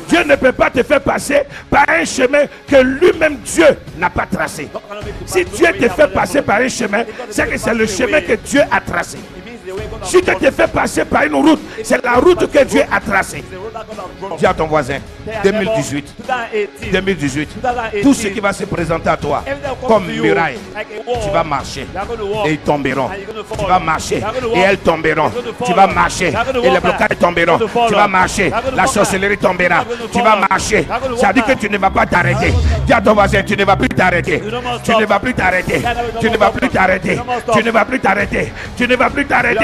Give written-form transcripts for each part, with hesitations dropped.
Dieu ne peut pas te faire passer par un chemin que lui-même Dieu n'a pas tracé. Si Dieu te fait passer par un chemin, c'est que c'est le chemin que Dieu a tracé. Si tu te fais passer par une route, c'est la route que Dieu a tracée. Dis à ton voisin, 2018, tout ce qui va se présenter à toi comme muraille, tu vas marcher et ils tomberont. Tu vas marcher et elles tomberont. Tu vas marcher et les blocages tomberont. Tu vas marcher, la sorcellerie tombera. Tu vas marcher. Ça dit que tu ne vas pas t'arrêter. Dis à ton voisin, tu ne vas plus t'arrêter. Tu ne vas plus t'arrêter. Tu ne vas plus t'arrêter. Tu ne vas plus t'arrêter. Tu ne vas plus t'arrêter.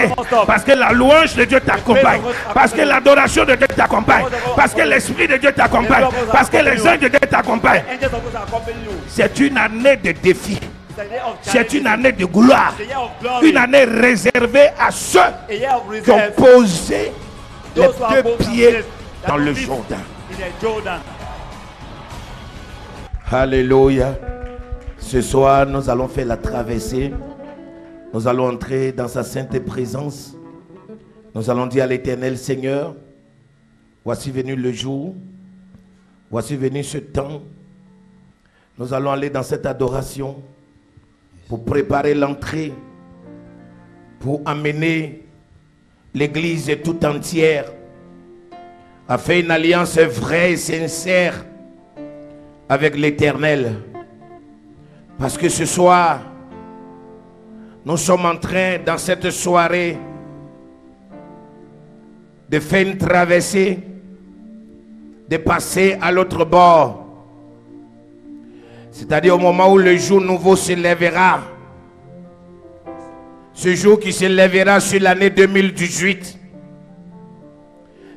Parce que la louange de Dieu t'accompagne. Parce que l'adoration de Dieu t'accompagne. Parce que l'esprit de Dieu t'accompagne. Parce que les anges de Dieu t'accompagnent. C'est une année de défi. C'est une année de gloire. Une année réservée à ceux qui ont posé les deux pieds dans le Jourdain. Alléluia. Ce soir, nous allons faire la traversée. Nous allons entrer dans sa sainte présence. Nous allons dire à l'Éternel, Seigneur, voici venu le jour. Voici venu ce temps. Nous allons aller dans cette adoration pour préparer l'entrée, pour amener l'Église tout entière à faire une alliance vraie et sincère avec l'Éternel. Parce que ce soir, nous sommes en train, dans cette soirée, de faire une traversée, de passer à l'autre bord. C'est-à-dire au moment où le jour nouveau se lèvera. Ce jour qui se lèvera sur l'année 2018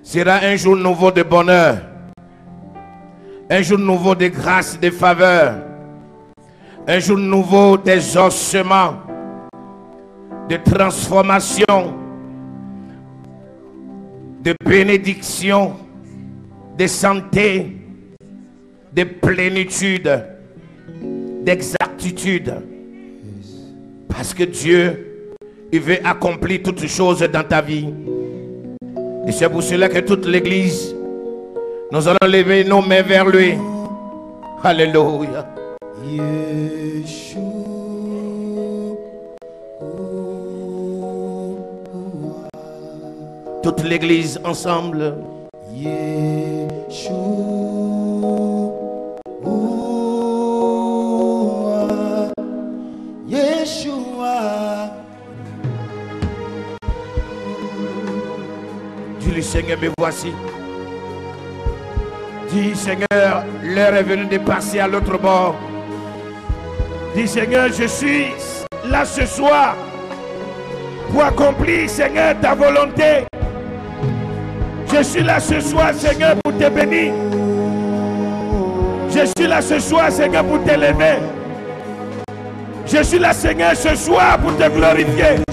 sera un jour nouveau de bonheur. Un jour nouveau de grâce, de faveur. Un jour nouveau d'exaucement, de transformation, de bénédiction, de santé, de plénitude, d'exactitude. Parce que Dieu, il veut accomplir toutes choses dans ta vie. Et c'est pour cela que toute l'Église, nous allons lever nos mains vers lui. Alléluia. Toute l'Église ensemble. Yeshua, Yeshua. Dis-lui, Seigneur, me voici. Dis, Seigneur, l'heure est venue de passer à l'autre bord. Dis, Seigneur, je suis là ce soir pour accomplir, Seigneur, ta volonté. Je suis là ce soir, Seigneur, pour te bénir. Je suis là ce soir, Seigneur, pour t'élever. Je suis là, Seigneur, ce soir pour te glorifier.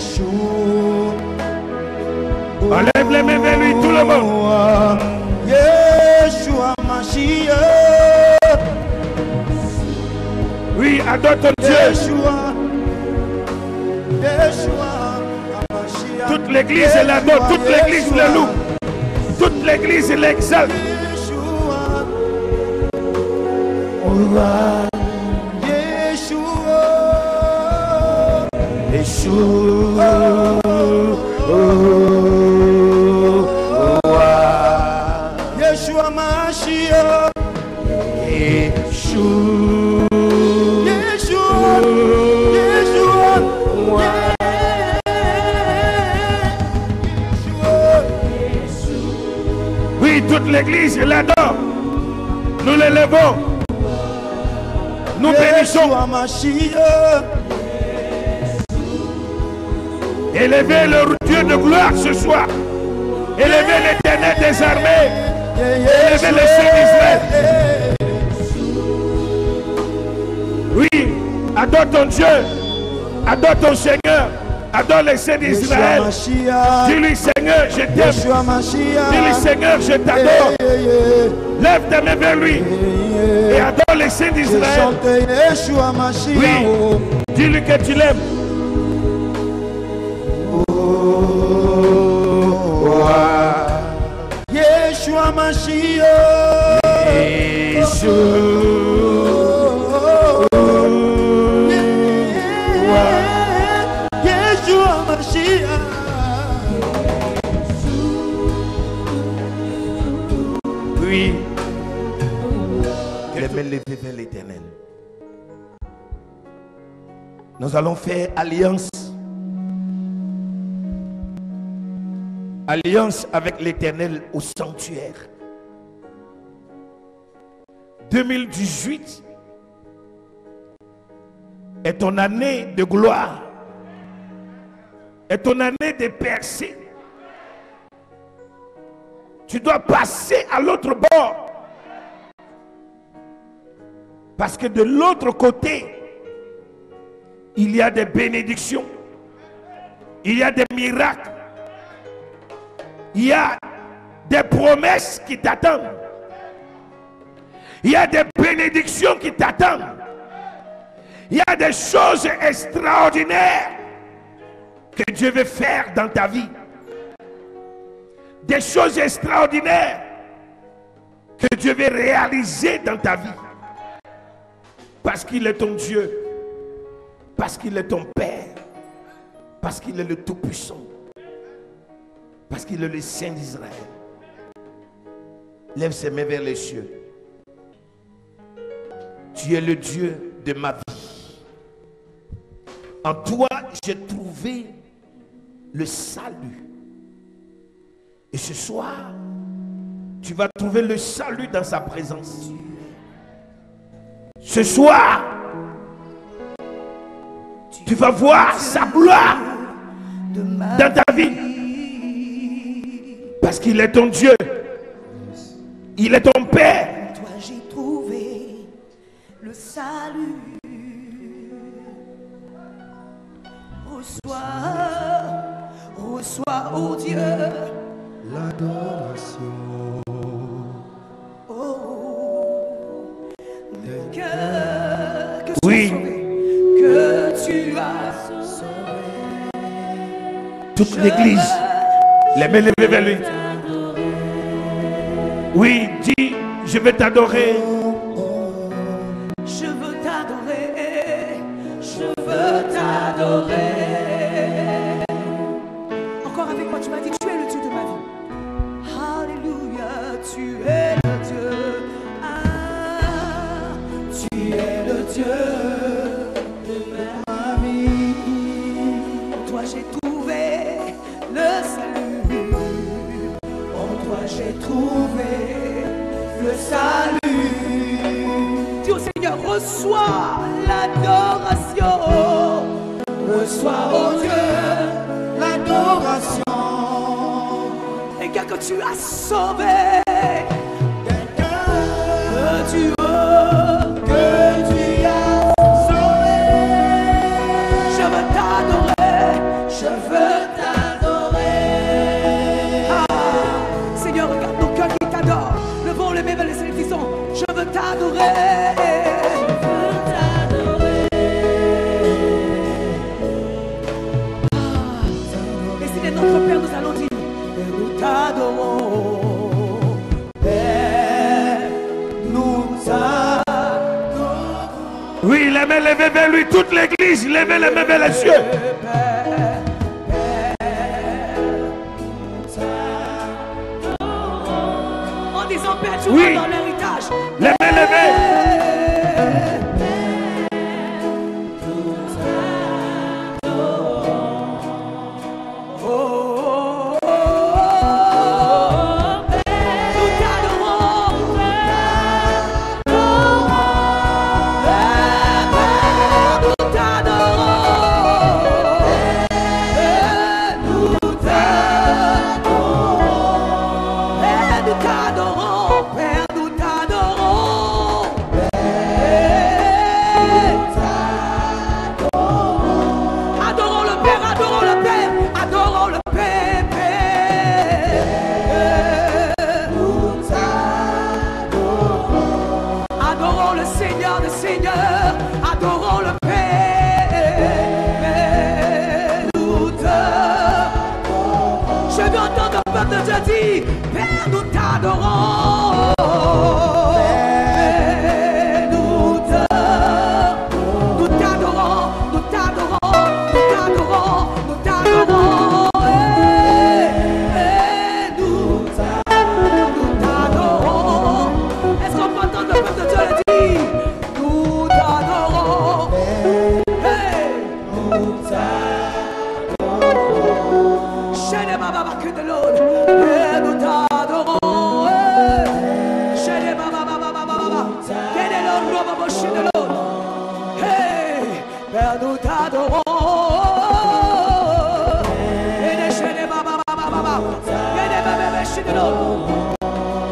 Enlève les mains vers lui, tout le monde. Yeshua Mashiach. Oui, adore ton Dieu. Toute l'église l'adore, toute l'église le loue. Toute l'église l'exalte. Yeshua, Yeshua, Yeshua Mashiach, Yeshua, Yeshua, Yeshua. Oui, toute l'église l'adore. Nous l'élevons. Nous bénissons. Élevez le Dieu de gloire ce soir. Élevez l'Éternel des armées. Élevez le Saint d'Israël. Oui, adore ton Dieu. Adore ton Seigneur. Adore le Saint d'Israël. Dis-lui, Seigneur, je t'aime. Dis-lui, Seigneur, je t'adore. Lève ta main vers lui. Et adore le Saint d'Israël. Oui. Dis-lui que tu l'aimes. Yeshua Mashiach. Yeshua Mashiach. Oui. Les mains levées vers l'Éternel. Nous allons faire alliance. Alliance avec l'Éternel au sanctuaire. 2018 est ton année de gloire. Est ton année de percée. Tu dois passer à l'autre bord. Parce que de l'autre côté, il y a des bénédictions. Il y a des miracles. Il y a des promesses qui t'attendent. Il y a des bénédictions qui t'attendent. Il y a des choses extraordinaires que Dieu veut faire dans ta vie. Des choses extraordinaires que Dieu veut réaliser dans ta vie. Parce qu'il est ton Dieu. Parce qu'il est ton Père. Parce qu'il est le Tout-Puissant. Parce qu'il est le Saint d'Israël. Lève ses mains vers les cieux. Tu es le Dieu de ma vie. En toi, j'ai trouvé le salut. Et ce soir, tu vas trouver le salut dans sa présence. Ce soir, tu vas voir sa gloire dans ta vie. Parce qu'il est ton Dieu. Il est ton Père. En toi j'ai trouvé le salut. Reçois, oh Dieu, l'adoration. Oh, le cœur que tu Oui. as sauvé, que tu as sauvé. Toute l'église, les mains levées vers lui. Oui, dis, je vais t'adorer. Je veux t'adorer, je veux t'adorer. Encore avec moi, tu m'as dit, tu es le Dieu de ma vie. Alléluia, tu es le Dieu. Ah, tu es le Dieu de ma vie. En toi j'ai trouvé le salut. En toi j'ai trouvé le salut. Dis au Seigneur, reçois l'adoration. Reçois, oh Dieu, l'adoration. Et que tu as sauvé, que tu as sauvé. Je veux t'adorer, je veux t'adorer. Ah, Seigneur, regarde nos cœurs qui t'adorent. Levons les mains vers les cieux et disons, je veux t'adorer. Et s'il est notre Père, nous allons dire, nous t'adorons. Père, nous t'adorons. Oui, les mains levées vers lui. Toute l'église, levez les mains vers les cieux. En disant, Père, tu Oui. vas dans l'héritage. Les mains levées. peuple de Dieu dit, Père, nous t'adorons.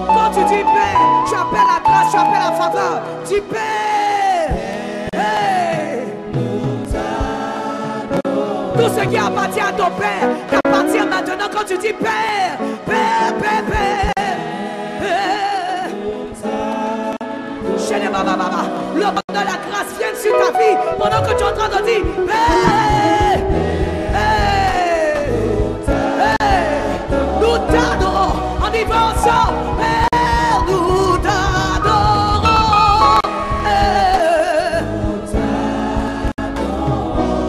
Quand tu dis Père, tu appelles la grâce, tu appelles la faveur. Dis Père. Hey. Tout ce qui appartient à ton Père t'appartient maintenant quand tu dis Père. Père, Père, Père. Le monde de la grâce vient sur ta vie pendant que tu es en train de dire Père. Nous t'adorons. On y va ensemble. Père, nous t'adorons.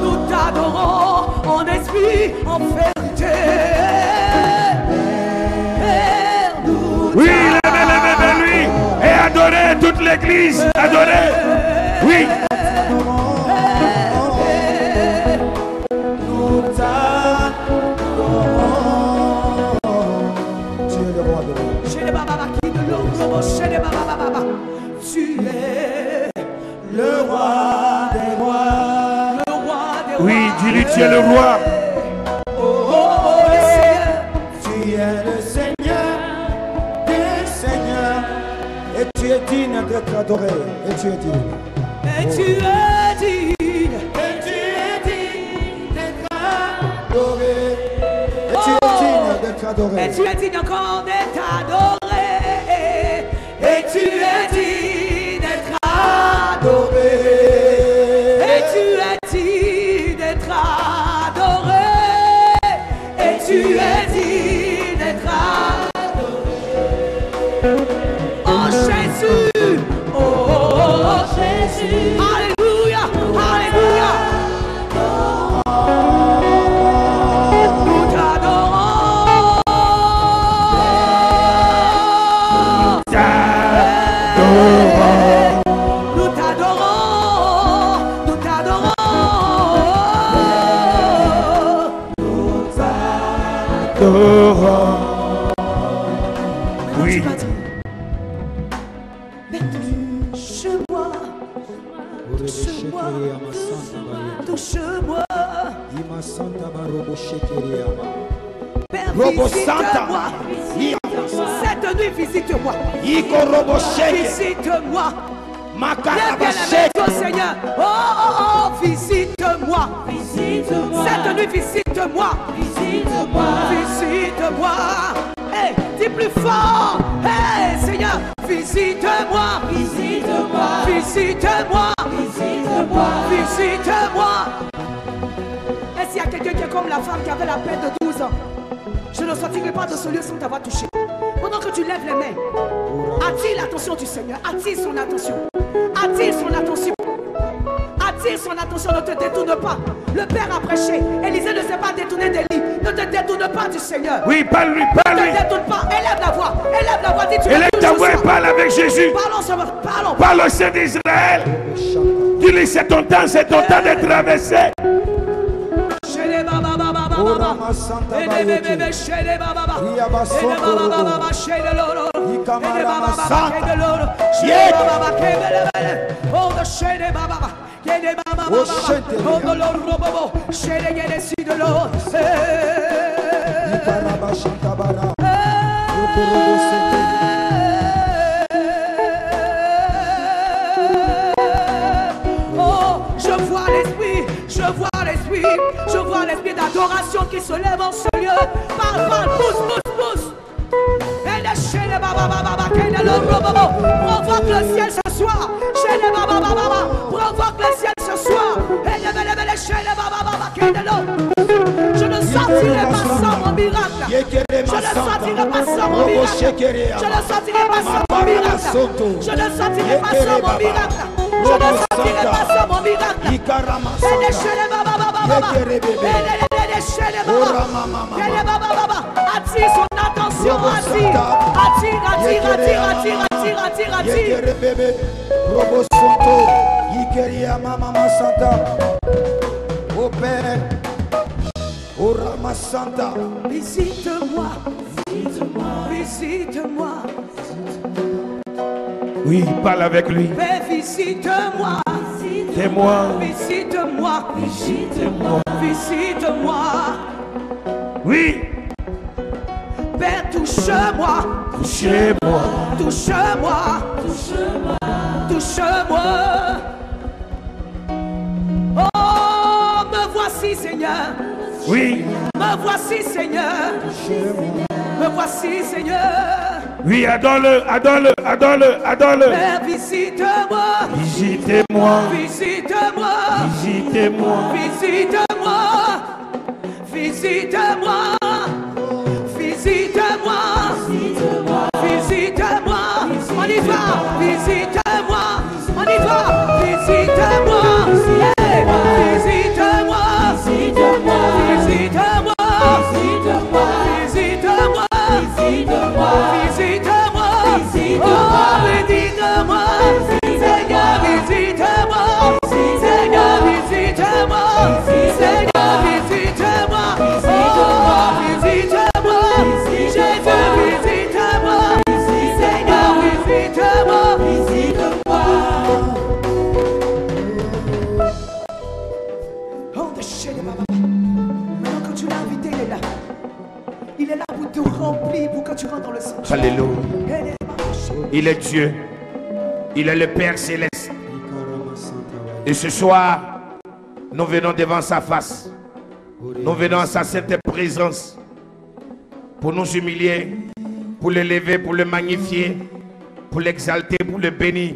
Nous t'adorons en esprit, en vérité. Père, nous oui, levez lui et adorez toute l'église. Adorez. Oui. Tu es le roi des rois, le roi des rois. Oui, dis-lui, tu es le roi. Tu es le Seigneur des seigneurs. Et tu es digne d'être adoré. Et tu es digne. Et tu es digne. Et tu es digne d'être adoré. Et tu es digne d'être adoré. Et tu es digne encore d'être adoré. Et tu es digne d'être adoré. Et tu es digne d'être adoré. Et tu es digne d'être adoré. Oh Jésus. Oh Jésus. Alléluia. Alléluia. Nous t'adorons. Nous t'adorons. Nous t'adorons. Oui. Touche-moi. Touche-moi. Touche-moi. Père, visite-moi. Cette nuit, visite-moi. Visite-moi. Bien-aimé, toi, Seigneur. Oh, oh, oh, visite-moi. Visite-moi. Cette nuit, visite-moi. Visite-moi. Visite-moi. Hey, dis plus fort. Hey, Seigneur, visite-moi. Visite-moi. Visite-moi. Visite-moi. Visite-moi. Est-ce qu'il y a quelqu'un qui est comme la femme qui avait la peine de 12 ans? Je ne sortirai pas de ce lieu sans t'avoir touché. Pendant que tu lèves les mains, attire l'attention du Seigneur. Attire son attention. Attire son attention. Attire son attention. Ne te détourne pas. Le Père a prêché. Élisée ne s'est pas détourné des lits. Ne te détourne pas du Seigneur. Oui, parle-lui, parle-lui. Ne te détourne pas. Élève la voix. Élève la voix. Dis, tu Élève ta voix et parle avec Jésus. Parlons, parlons. Parle au Saint d'Israël. Dis-lui, c'est ton temps de traverser. Je vois l'esprit d'adoration qui se lève en ce lieu. Parle, parle, pousse. Provoque le ciel ce soir. Provoque le ciel ce soir. Je ne sortirai pas sans mon miracle. Je sentirai pas sans mon miracle. Je ne sentirai pas sans mon miracle. Je ne sentirai pas sans mon miracle. Je ne sentirai pas sans mon miracle. Attire son attention, attire. Oh Père, oh Ramasanta, Visite-moi, visite-moi. Oui, parle avec lui. Père, visite-moi. Témoin. Visite-moi. Visite-moi. Visite-moi. Oui. Père, touche-moi. Touchez-moi. Touche-moi. Touche-moi. Touche-moi. Oh, me voici, Seigneur. Oui. Me voici, Seigneur. Me voici, Seigneur. Oui, adore-le, adore-le, adore-le, adore-le. Père, visite-moi. Visitez-moi. Visite-moi. Visitez-moi. Visite-moi. Visite-moi. Visite-moi. Visite-moi. On y va. Visite-moi. On y va. Visite-moi. Hey. Visite-moi. Visite-moi. Visite-moi. Visite-moi. Visite-moi. Visite-moi. Oh, visite-moi. Seigneur, visite-moi. Seigneur, visite-moi. Seigneur, visite-moi. Oh, visite-moi. Jésus, visite-moi. Seigneur, visite-moi. Oh, déchaîne, papa. Maintenant, quand tu l'as invité, il est là. Il est là pour te remplir, pour que tu rentres dans le sang. Alléluia. Il est Dieu. Il est le Père céleste. Et ce soir, nous venons devant sa face. Nous venons à sa sainte présence pour nous humilier, pour l'élever, pour le magnifier, pour l'exalter, pour le bénir.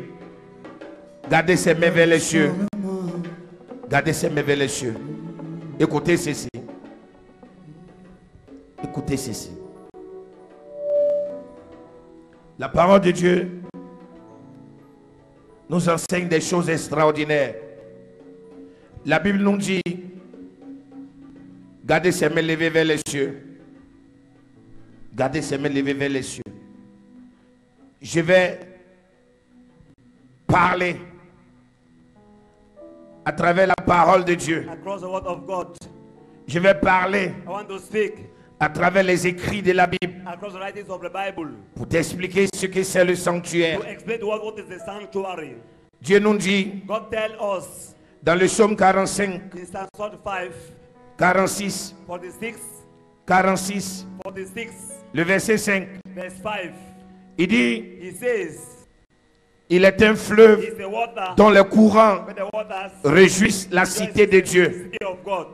Gardez ses mains vers les cieux. Gardez ses mains vers les cieux. Écoutez ceci. Écoutez ceci. La parole de Dieu nous enseigne des choses extraordinaires. La Bible nous dit, gardez ses mains levées vers les cieux. Gardez ses mains levées vers les cieux. Je vais parler à travers la parole de Dieu. Across the word of God. Je vais parler I want to speak à travers les écrits de la Bible across the writings of the Bible pour t'expliquer ce que c'est le sanctuaire. to explain what is the sanctuary. Dieu nous dit God tell us dans le psaume 45, in Psalm 45, 46, 46, 46, 46, le verset 5, verse 5. il dit, He says, il est un fleuve "Is the water dont le courant where the waters réjouissent la cité de Dieu. the city of God."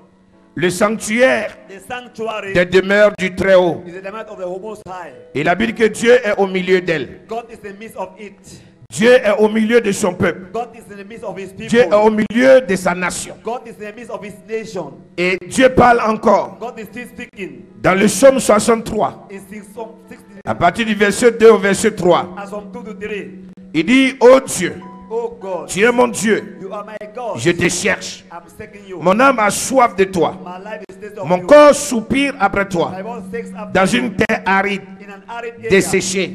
Le sanctuaire The sanctuary des demeures du Très-Haut. is the element of the Most High. Et la Bible dit que Dieu est au milieu d'elle. God is in the midst of it. Dieu est au milieu de son peuple. God is in the midst of His people. Dieu est au milieu de sa nation. God is in the midst of His nation. Et Dieu parle encore God is still speaking. dans le psaume 63, In Psalm 60, à partir du verset 2 au verset 3. and Psalm 2 to 3. Il dit, ô Dieu, Oh God, tu es mon Dieu, you are my God. je te cherche. I'm seeking you. Mon âme a soif de toi. My life is thirsty of Mon you. corps soupire après toi. My voice seeks after Dans you. une terre aride, In an arid area, desséchée,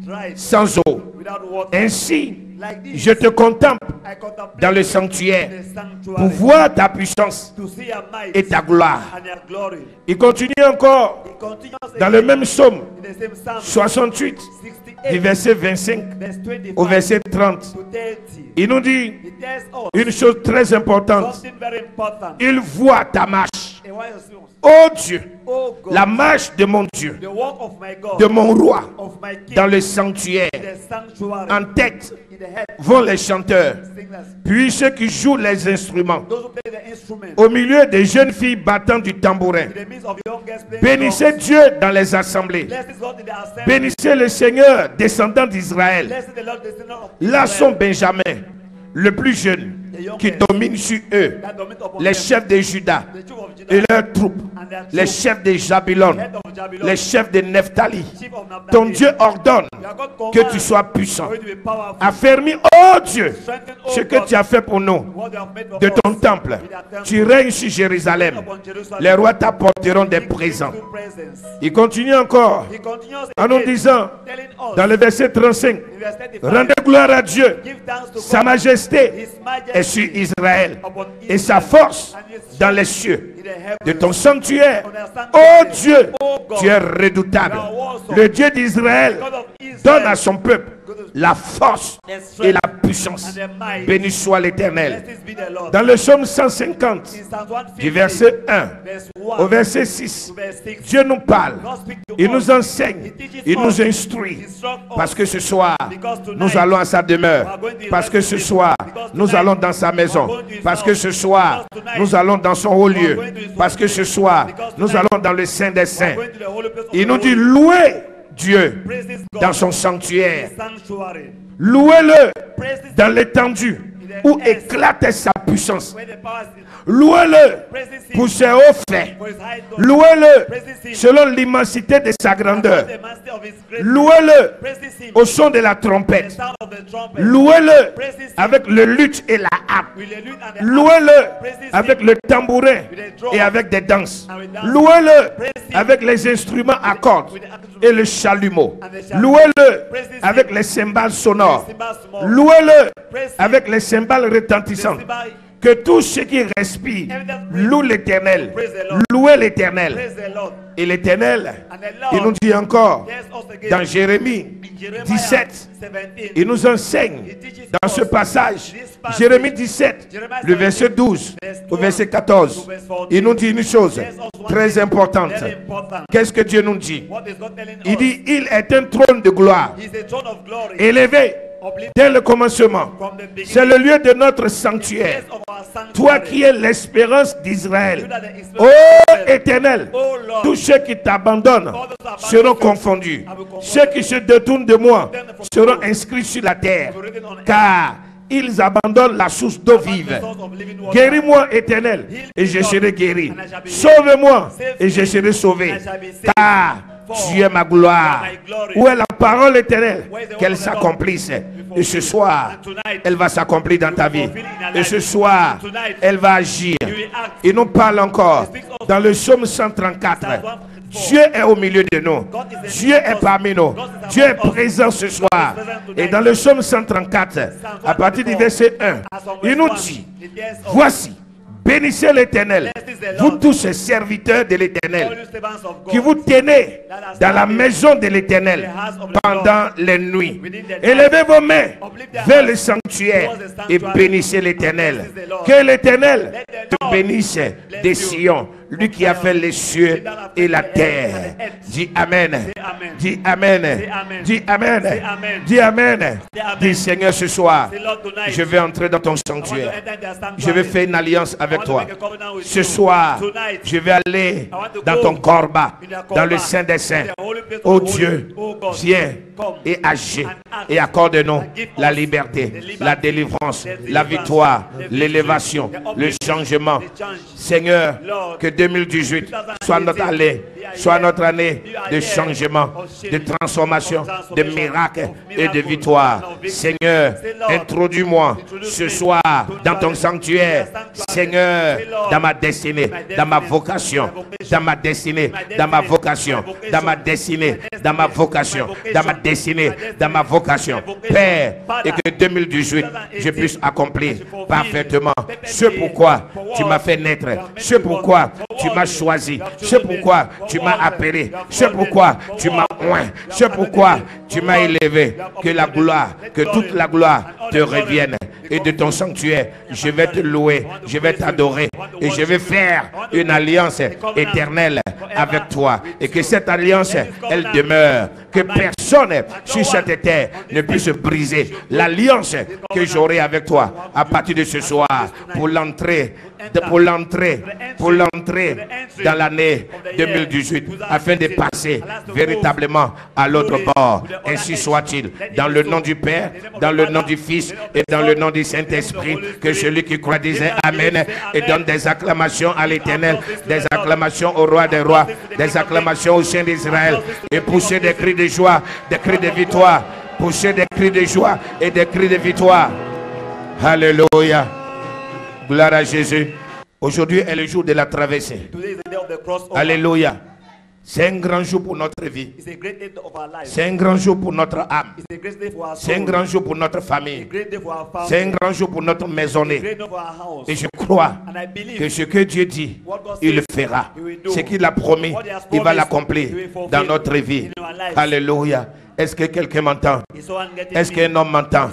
dry, sans eau. without water. Ainsi, Like this, je te contemple I contemplate dans le sanctuaire the pour sanctuary voir ta puissance to see your might et ta gloire. and your glory. Il continue encore It continues dans le même psaume in the same Psalm 68, du 68, verset 25 verse 25 au verset 30. to 30. Il nous dit It tells us une chose très importante. something very important. Il voit ta marche. And why you Oh Dieu, oh God, la marche de mon Dieu, the work of my God, de mon roi, of my King, dans le sanctuaire. the sanctuary, En tête in the head, vont les chanteurs, singers, puis ceux qui jouent les instruments. those who play the instrument, Au milieu des jeunes filles battant du tambourin. in the midst of young girls playing Bénissez drums. Dieu dans les assemblées. Blessed is God in the assembly. Bénissez le Seigneur, descendant d'Israël. Blessed the Lord, the Son of Là Israel. sont Benjamin, le plus jeune, qui domine sur eux, That dominion upon les them. chefs de Juda The chief of Judah et leurs troupes, and their les troops, chefs de Jabylon, head of les chefs de Nephtali. Ton Dieu ordonne que tu sois puissant. Affermis, oh Dieu, ce que tu as fait pour nous de ton temple. Tu règnes sur Jérusalem. Les rois t'apporteront des présents. Il continue encore en nous disant dans le verset 35, rendez gloire à Dieu, sa majesté est sur Israël et sa force dans les cieux. De ton sanctuaire, ô Dieu, tu es redoutable. Le Dieu d'Israël donne à son peuple la force et la puissance. Béni soit l'Éternel. Dans le psaume 150, du verset 1 au verset 6, Dieu nous parle, il nous enseigne, il nous instruit. Parce que ce soir, nous allons à sa demeure. Parce que ce soir, nous allons dans sa maison. Parce que ce soir, nous allons dans son haut lieu. Parce que ce soir, nous allons dans le Saint des Saints. Il nous dit, louez Dieu dans son sanctuaire. Louez-le dans l'étendue où éclate sa puissance. Louez-le pour ses hauts faits. Louez-le selon l'immensité de sa grandeur. Louez-le au son de la trompette. Louez-le avec le luth et la harpe. Louez-le avec le tambourin et avec des danses. Louez-le avec les instruments à cordes et le chalumeau. Louez-le avec les cymbales sonores. Louez-le avec les cymbales retentissantes. Que tout ce qui respire loue l'Éternel. Louez l'Éternel. Et l'Éternel, il nous dit encore dans Jérémie 17, il nous enseigne dans ce passage, Jérémie 17, le verset 12 au verset 14, il nous dit une chose très importante. Qu'est-ce que Dieu nous dit? Il dit, il est un trône de gloire, élevé dès le commencement. C'est le lieu de notre sanctuaire. Toi qui es l'espérance d'Israël. Ô Éternel, tous ceux qui t'abandonnent seront confondus. Ceux qui se détournent de moi seront inscrits sur la terre. Car ils abandonnent la source d'eau vive. Guéris-moi, Éternel, et je serai guéri. Sauve-moi, et je serai sauvé. Car tu es ma gloire. Où est la parole éternelle? Qu'elle s'accomplisse. Et ce soir, elle va s'accomplir dans ta vie. Et ce soir, elle va agir. Il nous parle encore dans le psaume 134. Dieu est au milieu de nous. Dieu est parmi nous. Dieu est présent ce soir. Et dans le psaume 134, à partir du verset 1, il nous dit, voici, bénissez l'Éternel, vous tous ces serviteurs de l'Éternel, qui vous tenez dans la maison de l'Éternel pendant les nuits. Élevez vos mains vers le sanctuaire et bénissez l'Éternel. Que l'Éternel te bénisse des Sion, lui qui a fait les cieux et la terre. Dis Amen. Dis Amen. Dis Amen. Dis Amen. Dis Seigneur, ce soir, je vais entrer dans ton sanctuaire. Je vais faire une alliance avec toi. Ce soir, je vais aller dans ton corba, dans le Saint des Saints. Oh Dieu, viens et agis et accorde-nous la liberté, la délivrance, la victoire, l'élévation, le changement. Seigneur, que 2018 soit notre année, soit notre année de changement, de transformation, de miracles et de victoire. Seigneur, introduis-moi ce soir dans ton sanctuaire. Seigneur, dans ma destinée, dans ma vocation, dans ma destinée, dans ma vocation, dans ma destinée, dans ma vocation, dans ma destinée, dans ma vocation. Père, et que 2018, je puisse accomplir parfaitement ce pourquoi tu m'as fait naître, ce pourquoi tu m'as choisi, ce pourquoi tu m'as appelé, ce pourquoi tu m'as oint, ce pourquoi tu m'as élevé. Que la gloire, que toute la gloire te revienne. Et de ton sanctuaire, je vais te louer, je vais t'adorer et je vais faire une alliance éternelle avec toi. Et que cette alliance, elle demeure. Que personne sur cette terre ne puisse briser l'alliance que j'aurai avec toi à partir de ce soir pour l'entrée pour l'entrée dans l'année 2018, afin de passer véritablement à l'autre bord. Ainsi soit-il. Dans le nom du Père, dans le nom du Fils et dans le nom du Saint-Esprit, que celui qui croit disait Amen et donne des acclamations à l'Éternel, des acclamations au roi des rois, des acclamations au Saint d'Israël, et pousser des cris de joie, des cris de victoire, pousser des cris de joie et des cris de victoire. Alléluia. Gloire à Jésus. Aujourd'hui est le jour de la traversée. Alléluia. C'est un grand jour pour notre vie. C'est un grand jour pour notre âme. C'est un grand jour pour notre famille. C'est un grand jour pour notre maisonnée. Et je crois que ce que Dieu dit, il le fera. Ce qu'il a promis, il va l'accomplir dans notre vie. Alléluia. Est-ce que quelqu'un m'entend? Est-ce qu'un homme m'entend?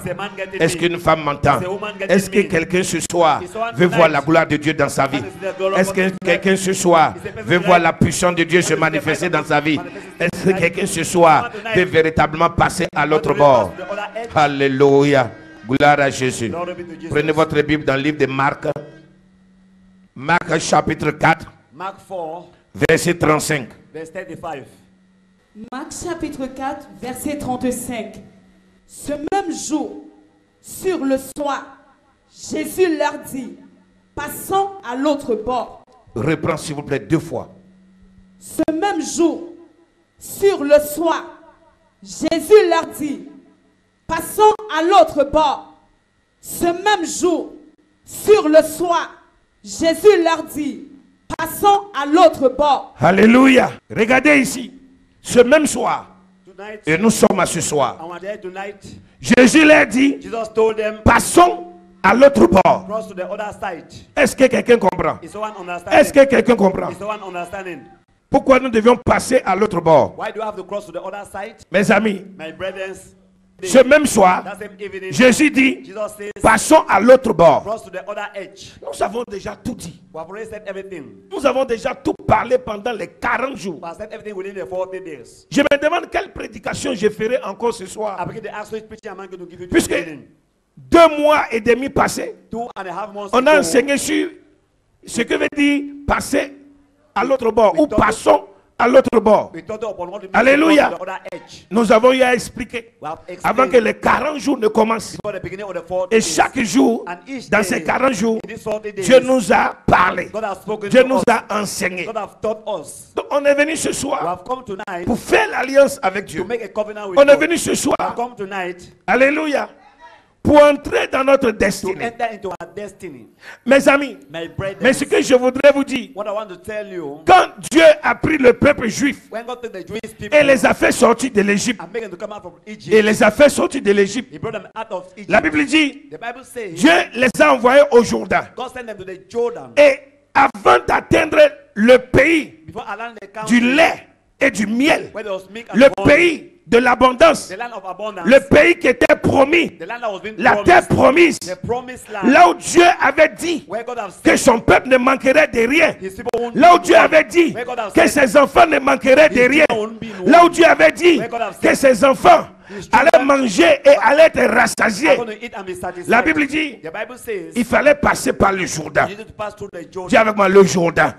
Est-ce qu'une femme m'entend? Est-ce que quelqu'un ce soir veut voir la gloire de Dieu dans sa vie? Est-ce que quelqu'un ce soir veut voir la puissance de Dieu se manifester dans sa vie? Est-ce que quelqu'un ce soir veut véritablement passer à l'autre bord? Alléluia. Gloire à Jésus. Prenez votre Bible dans le livre de Marc. Marc chapitre 4, verset 35. Marc chapitre 4, verset 35. Ce même jour, sur le soir, Jésus leur dit, passons à l'autre bord. Reprends s'il vous plaît 2 fois. Ce même jour, sur le soir, Jésus leur dit, passons à l'autre bord. Ce même jour, sur le soir, Jésus leur dit, passons à l'autre bord. Alléluia. Regardez ici. Ce même soir, et nous sommes à ce soir, Jésus leur dit, passons à l'autre bord. Est-ce que quelqu'un comprend? Est-ce que quelqu'un comprend? Pourquoi nous devions passer à l'autre bord? Mes amis, ce même soir, Jésus dit, passons à l'autre bord. Nous avons déjà tout dit. Nous avons déjà tout parlé pendant les 40 jours. Je me demande quelle prédication je ferai encore ce soir. Puisque 2 mois et demi passés, on a enseigné sur ce que veut dire passer à l'autre bord ou passons à l'autre bord. Alléluia. Nous avons eu à expliquer avant que les 40 jours ne commencent. Et chaque jour, dans ces 40 jours, Dieu nous a parlé. Dieu nous a enseigné. Donc on est venu ce soir pour faire l'alliance avec Dieu. On est venu ce soir, alléluia, pour entrer dans notre destinée. Mes amis, mais ce que je voudrais vous dire, quand Dieu a pris le peuple juif et les a fait sortir de l'Égypte, la Bible dit, Dieu les a envoyés au Jourdain. Et avant d'atteindre le pays du lait et du miel, le pays de l'abondance, le pays qui était promis, la terre promise, là où Dieu avait dit que son peuple ne manquerait de rien, là où Dieu avait dit que ses enfants ne manqueraient de rien, là où Dieu avait dit que ses enfants allaient manger et allaient être rassasiés. La Bible dit il fallait passer par le Jourdain. Dis avec moi, le Jourdain.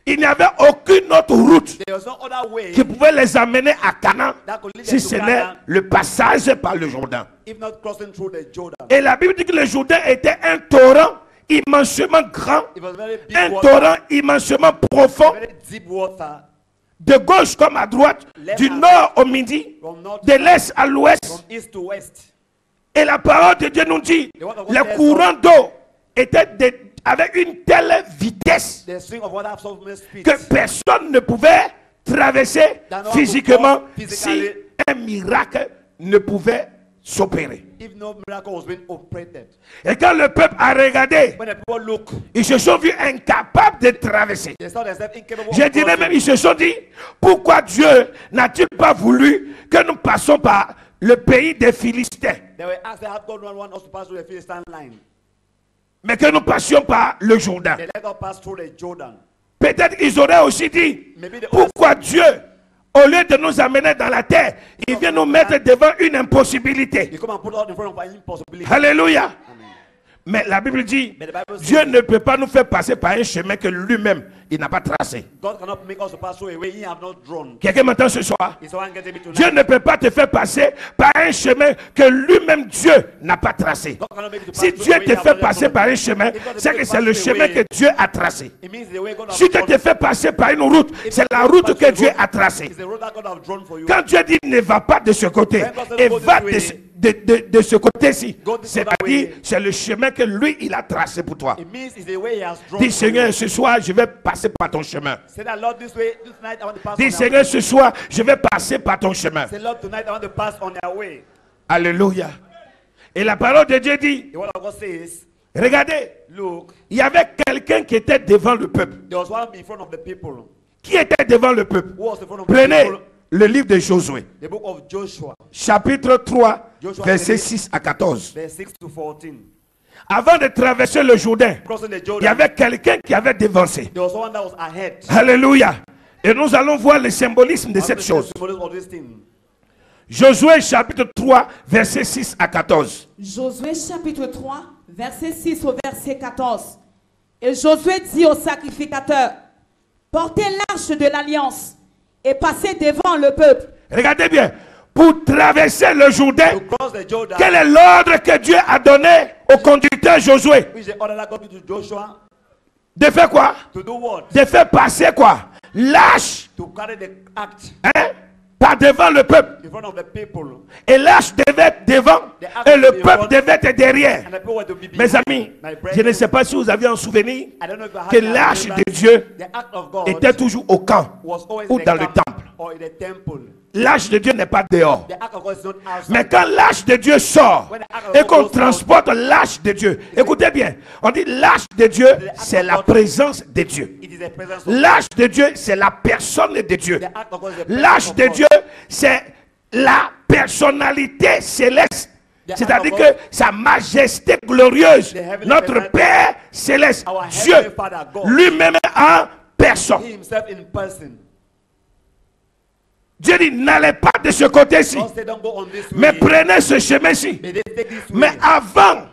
Il n'y avait aucune autre route qui pouvait les amener à Canaan si ce n'est le passage par le Jourdain. Et la Bible dit que le Jourdain était un torrent immensément grand, un torrent immensément profond, de gauche comme à droite, du nord au midi, de l'est à l'ouest. Et la parole de Dieu nous dit, les courants d'eau étaient avec une telle vitesse que personne ne pouvait traverser physiquement si un miracle ne pouvait s'opérer. Et quand le peuple a regardé, ils se sont vus incapables de traverser. Je dirais même, ils se sont dit, pourquoi Dieu n'a-t-il pas voulu que nous passions par le pays des Philistins, mais que nous passions par le Jourdain? Peut-être qu'ils auraient aussi dit, pourquoi Dieu, au lieu de nous amener dans la terre, il vient nous mettre devant une impossibilité. Alléluia. Mais la Bible dit, But the Bible Dieu says ne peut pas nous faire passer par un chemin que lui-même, il n'a pas tracé. God cannot make us to pass through a way he have not drawn. Quelqu'un m'entend ce soir? Is someone getting me tonight? Dieu ne peut pas te faire passer par un chemin que lui-même Dieu n'a pas tracé. God cannot make you to pass Si through Dieu a way te he have fait not passer drawn. par un chemin, c'est que c'est le chemin que Dieu a tracé. It means the way God Si has tu te drawn. fais passer par une route, c'est la route que Dieu a tracée. It's the road that God has drawn for you. Quand Dieu dit ne va pas de ce côté et va de ce côté-ci, c'est-à-dire c'est le chemin que lui il a tracé pour toi. It means it's the way he has drawn. Dis for you. Seigneur, ce soir je vais passer par ton chemin. Say that Lord, this night I want to pass Dis on their Seigneur, way. ce soir je vais passer par ton chemin. Say Lord, tonight I want to pass on their way. Alléluia. Et la parole de Dieu dit, The word of God says, regardez, look, il y avait quelqu'un qui était devant le peuple. there was one in front of the people. Qui était devant le peuple? Who was in front of the Prenez people? le livre de Josué, The book of Joshua, chapitre 3, Joshua versets 3, 6 à 14. verse 6 to 14. Avant de traverser le Jourdain, Crossing the il y Jordan, avait quelqu'un qui avait devancé. there was someone that was ahead. Alléluia. Et nous allons voir le symbolisme de cette chose. Symbolism of this thing. Josué chapitre 3, versets 6 à 14. Josué chapitre 3, verset 6 au verset 14. Et Josué dit au sacrificateur, portez l'arche de l'alliance et passez devant le peuple. Regardez bien. Pour traverser le Jourdain, To cross the Jordan, quel est l'ordre que Dieu a donné au conducteur Josué? which the order that God gave to Joshua, De faire quoi? to do what? De faire passer quoi? L'arche, To carry the act hein, par devant le peuple. in front of the people. Et l'arche devait être devant et le peuple devait être derrière. And the people were to be Mes behind. amis, My je brethren, ne sais pas si vous aviez un souvenir I don't know if you had que that l'arche de remembrance. Dieu The act of God était toujours au camp was always ou in the dans le camp temple. or in the temple. L'arche de Dieu n'est pas dehors. The act of God is not outside. Mais quand l'arche de Dieu sort et qu'on transporte l'arche de Dieu, écoutez bien, on dit l'arche de Dieu, c'est la présence de Dieu. It is the presence of L'arche de Dieu, c'est la personne de Dieu. The act of God is the presence L'arche of de God. Dieu, c'est la personnalité céleste. C'est-à-dire que sa majesté glorieuse, notre Père céleste, Dieu, lui-même en personne. He himself in person. Dieu dit, n'allez pas de ce côté-ci, God said, don't go on this mais way. prenez ce chemin-ci. May they take this Mais way. avant,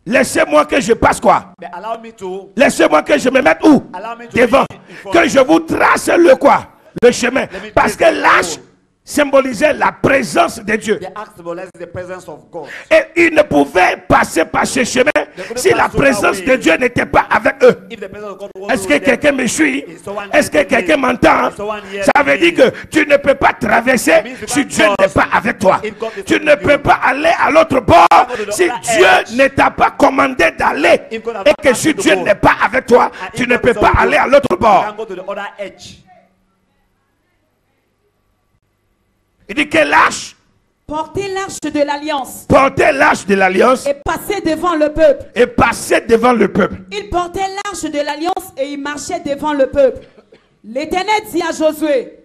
laissez-moi que je passe quoi? But allow me to Laissez-moi que je me mette où? allow me to Devant. be in front. Que je vous trace le quoi? Le chemin. me Parce que trace the l'arche road. symbolisait la présence de Dieu. The act symbolizes the presence of God. Et ils ne pouvaient passer par ce chemin si la présence de Dieu n'était pas avec eux. If the presence of God was Est-ce que with them, quelqu'un me suit? Est-ce que quelqu'un m'entend? Ça veut dire que tu ne peux pas traverser si Dieu n'est pas avec toi. Tu ne peux pas aller à l'autre bord si Dieu ne t'a pas commandé d'aller. Et que si Dieu n'est pas avec toi, tu ne peux pas aller à l'autre you bord. can go to the other edge. Il dit que l'arche, Portez l'arche de l'alliance portez l'arche de l'alliance et passez devant le peuple. et passez devant le peuple. Il portait l'arche de l'alliance et il marchait devant le peuple. L'Éternel dit à Josué,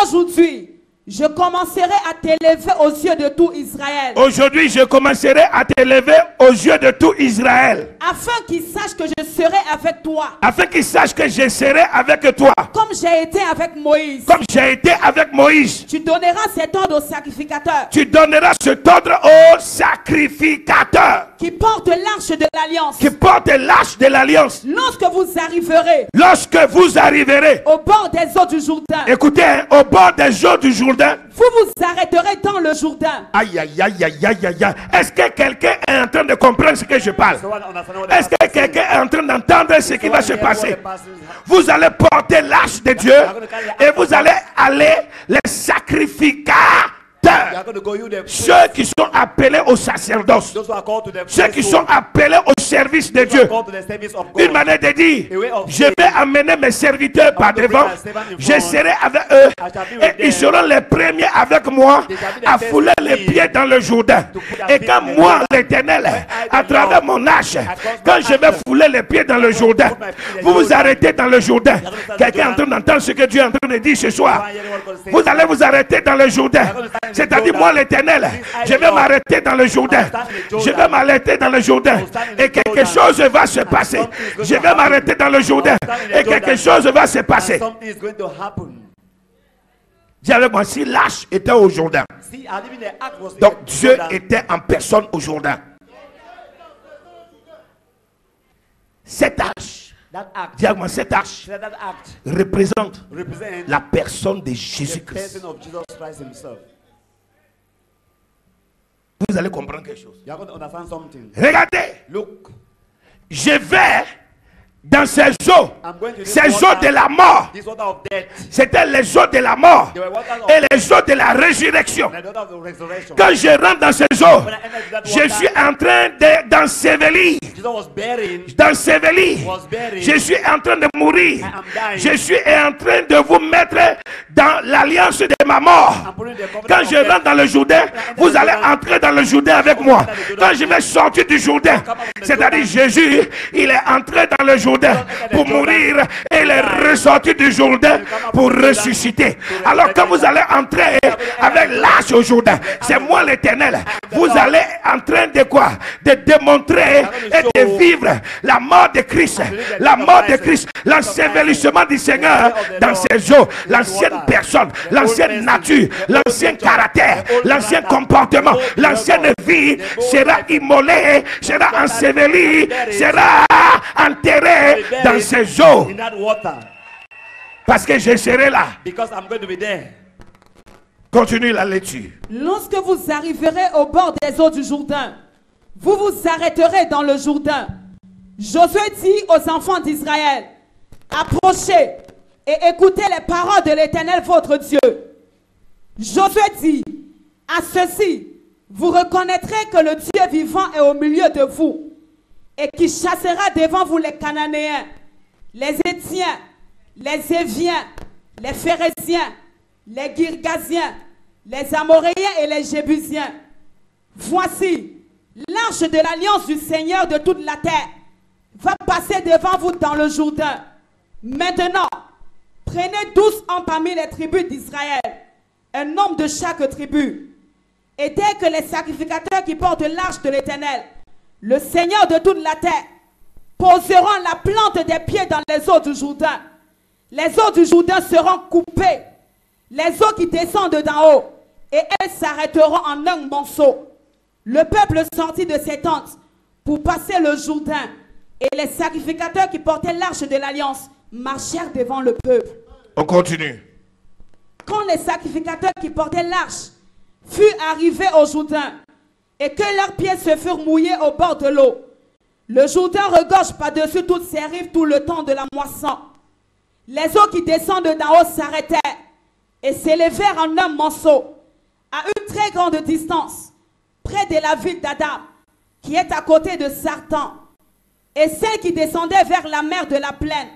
aujourd'hui, je commencerai à t'élever aux yeux de tout Israël, Aujourd'hui, je commencerai à t'élever aux yeux de tout Israël, afin qu'ils sachent que je serai avec toi, afin qu'ils sachent que je serai avec toi, comme j'ai été avec Moïse. comme j'ai été avec Moïse. Tu donneras cet ordre au sacrificateur Tu donneras cet ordre au sacrificateur qui porte l'arche de l'alliance. qui porte l'arche de l'alliance. Lorsque vous arriverez Lorsque vous arriverez, au bord des eaux du Jourdain, écoutez, hein, au bord des eaux du Jourdain, vous vous arrêterez dans le Jourdain. aïe, aïe, aïe, aïe, aïe, aïe, aïe. Est-ce que quelqu'un est en train de comprendre ce que je parle? Someone understand what the Est-ce que pastor quelqu'un est en train d'entendre ce qui va se Someone hear what passer? the pastor is- Vous allez porter l'arche de Dieu et vous allez aller les sacrificateurs. You are going to go, you the Ceux qui sont appelés au sacerdoce. those who are called to the Ceux qui priesthood, sont appelés au service de those who are Dieu. called to the service of Une God. manière de dire, A way of je vais saying, amener mes serviteurs par to bring devant, my servant in je front. serai avec eux I shall be et with ils them. seront les premiers avec moi They shall be the à first fouler with les me pieds dans le Jourdain. to put their Et feet quand in the moi, Jordan, l'Éternel, à the travers Lord, mon âge, across quand my je vais action, fouler les pieds dans le Jourdain, put my feet in the vous vous Jordan. arrêtez dans le Jourdain. You're going to Quelqu'un est en stand train d'entendre ce que Dieu est en train de dire ce soir. You're hearing what God is saying. Vous allez vous arrêter dans le Jourdain. You're going to stand in the C'est-à-dire Jordan. moi, l'Éternel, je vais m'arrêter dans le Jourdain. Je vais m'arrêter dans le Jourdain. Et quelque chose va se passer. Je vais m'arrêter dans le Jourdain. Et quelque chose va se And passer. something is going to happen. Dis avec moi, si l'arche était au Jourdain, See, and even the act was in donc the Dieu Jordan. était en personne au Jourdain. Cette arche, That act, dis à moi, cette arche that act représente represents la personne de the Jésus-Christ. person of Jesus Christ himself. Vous allez comprendre quelque chose. You are going to understand something. Regardez, Look, je vais dans ces eaux, I'm going to this ces eaux water, de la mort. this water of death, C'était les eaux de la mort they were waters of et les eaux de la résurrection. and the water of the resurrection. Quand je rentre dans ces eaux, When I entered that je water, suis en train d'ensevelir. Jesus was burying, D'ensevelir. was buried. Je suis en train de mourir. I am dying. Je suis en train de vous mettre dans l'alliance de ma mort. I'm putting the covenant Quand of je death. rentre dans le Jourdain, vous allez entrer dans le Jourdain avec moi. Quand je vais sortir du Jourdain, c'est-à-dire Jésus, il est entré dans le Jourdain pour mourir et il est ressorti du Jourdain pour ressusciter. Alors quand vous allez entrer avec l'âge au Jourdain, c'est moi l'Éternel. Vous allez en train de quoi? De démontrer et de vivre la mort de Christ. La mort de Christ, l'ensevelissement du Seigneur dans ses eaux, l'ancienne personne, l'ancienne nature, l'ancien caractère, l'ancien comportement, l'ancienne vie sera immolée, sera ensevelie, sera enterrée dans ses eaux. In that water, Parce que je serai là. because I'm going to be there. Continue la lecture. Lorsque vous arriverez au bord des eaux du Jourdain, vous vous arrêterez dans le Jourdain. Josué dit aux enfants d'Israël, approchez et écoutez les paroles de l'Éternel votre Dieu. Josué dit, à ceci, vous reconnaîtrez que le Dieu vivant est au milieu de vous et qui chassera devant vous les Cananéens, les Étiens, les Éviens, les Phéréziens, les Girgasiens, les Amoréens et les Jébusiens. Voici, l'arche de l'alliance du Seigneur de toute la terre va passer devant vous dans le Jourdain. Maintenant, prenez 12 hommes parmi les tribus d'Israël, un homme de chaque tribu. Et dès que les sacrificateurs qui portent l'arche de l'Éternel, le Seigneur de toute la terre, poseront la plante des pieds dans les eaux du Jourdain, les eaux du Jourdain seront coupées, les eaux qui descendent d'en haut, et elles s'arrêteront en un monceau. Le peuple sortit de ses tentes pour passer le Jourdain, et les sacrificateurs qui portaient l'arche de l'alliance marchèrent devant le peuple. On continue. Quand les sacrificateurs qui portaient l'arche furent arrivés au Jourdain, et que leurs pieds se furent mouillés au bord de l'eau, le Jourdain regorge par-dessus toutes ses rives tout le temps de la moisson. Les eaux qui descendent d'en haut s'arrêtèrent et s'élevèrent en un monceau, à une très grande distance, près de la ville d'Adam, qui est à côté de Sartan. Et celle qui descendait vers la mer de la plaine,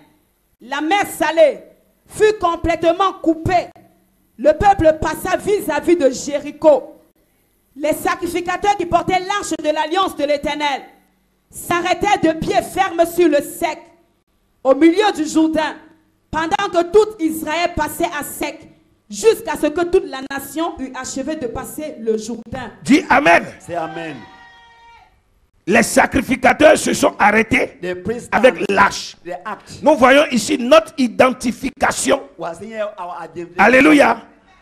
la mer salée, fut complètement coupée. Le peuple passa vis-à-vis de Jéricho. Les sacrificateurs qui portaient l'arche de l'alliance de l'Éternel s'arrêtaient de pied ferme sur le sec, au milieu du Jourdain, pendant que tout Israël passait à sec, jusqu'à ce que toute la nation eût achevé de passer le Jourdain. Dis Amen. Say amen. Les sacrificateurs se sont arrêtés The priest avec and l'arche. the act Nous voyons ici notre identification. was here our identity. Alléluia.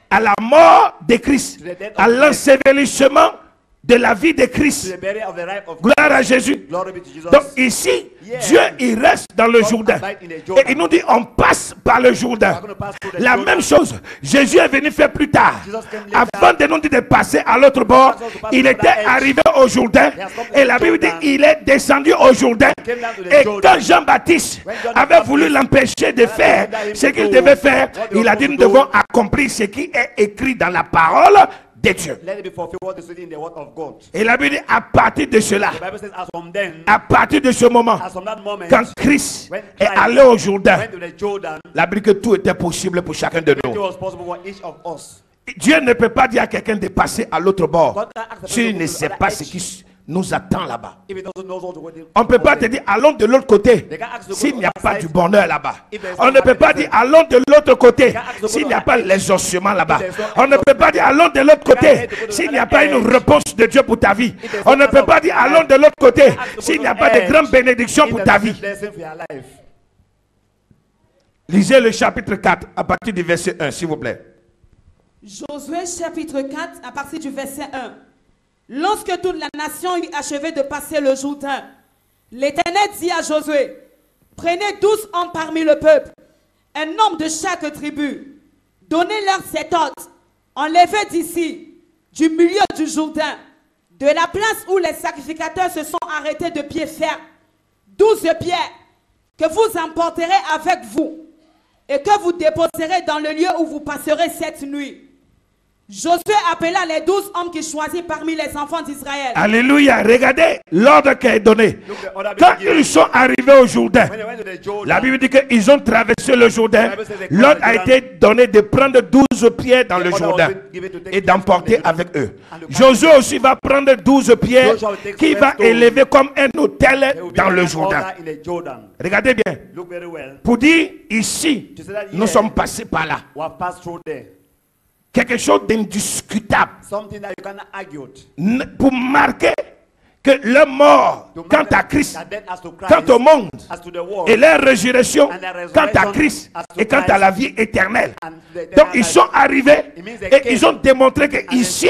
À la mort de Christ, à l'ensevelissement de la vie de To Christ. the burial of the right of Gloire à Jésus. Glory be to Jesus. Donc ici, Dieu, il reste dans le Jourdain. Et il nous dit, on passe par le Jourdain. La même chose, Jésus est venu faire plus tard. Avant de nous dire de passer à l'autre bord, il était arrivé au Jourdain. Et la Bible dit, il est descendu au Jourdain. Et quand Jean-Baptiste avait voulu l'empêcher de faire ce qu'il devait faire, il a dit, nous devons accomplir ce qui est écrit dans la parole de Dieu. Let it be fulfilled what is written in the word of God. Et la Bible dit, à partir de cela, The Bible says, as from then, à partir de ce moment, as from that moment, quand Christ est allé au Jourdain, went to the Jordan, la Bible dit que tout était possible pour chacun de it nous. was possible for each of us. Dieu ne peut pas dire à quelqu'un de passer à l'autre bord God can ask the s'il person ne to sait the pas other ce edge. qui nous attend là-bas. If he doesn't know what to do, On ne peut pas te dire allons de l'autre côté s'il n'y a pas du bonheur là-bas. On ne peut pas dire allons de l'autre côté s'il n'y a pas les ossements là-bas. On ne peut pas dire allons de l'autre côté s'il n'y a pas une réponse de Dieu pour ta vie. On ne peut pas dire allons de l'autre côté s'il n'y a pas de grandes bénédictions pour ta vie. Lisez le chapitre 4 à partir du verset 1, s'il vous plaît. Josué chapitre 4 à partir du verset 1. Lorsque toute la nation eut achevé de passer le Jourdain, l'Éternel dit à Josué, Prenez 12 hommes parmi le peuple, un homme de chaque tribu. Donnez-leur cet ordre. Enlevez d'ici, du milieu du Jourdain, de la place où les sacrificateurs se sont arrêtés de pied ferme, 12 pierres que vous emporterez avec vous et que vous déposerez dans le lieu où vous passerez cette nuit. Josué appela les 12 hommes qu'il choisit parmi les enfants d'Israël. Alléluia. Regardez l'ordre qui est donné. Quand ils sont arrivés au Jourdain, la Bible dit qu'ils ont traversé le Jourdain. L'ordre a été donné de prendre 12 pierres dans le Jourdain et d'emporter avec eux. Josué aussi va prendre 12 pierres qu'il va élever comme un autel dans le Jourdain. Regardez bien. Pour dire ici, nous sommes passés par là. Quelque chose d'indiscutable. Pour marquer que leur mort quant à Christ, quant au monde, et leur résurrection quant à Christ et quant à la vie éternelle. Donc ils sont arrivés et ils ont démontré que ici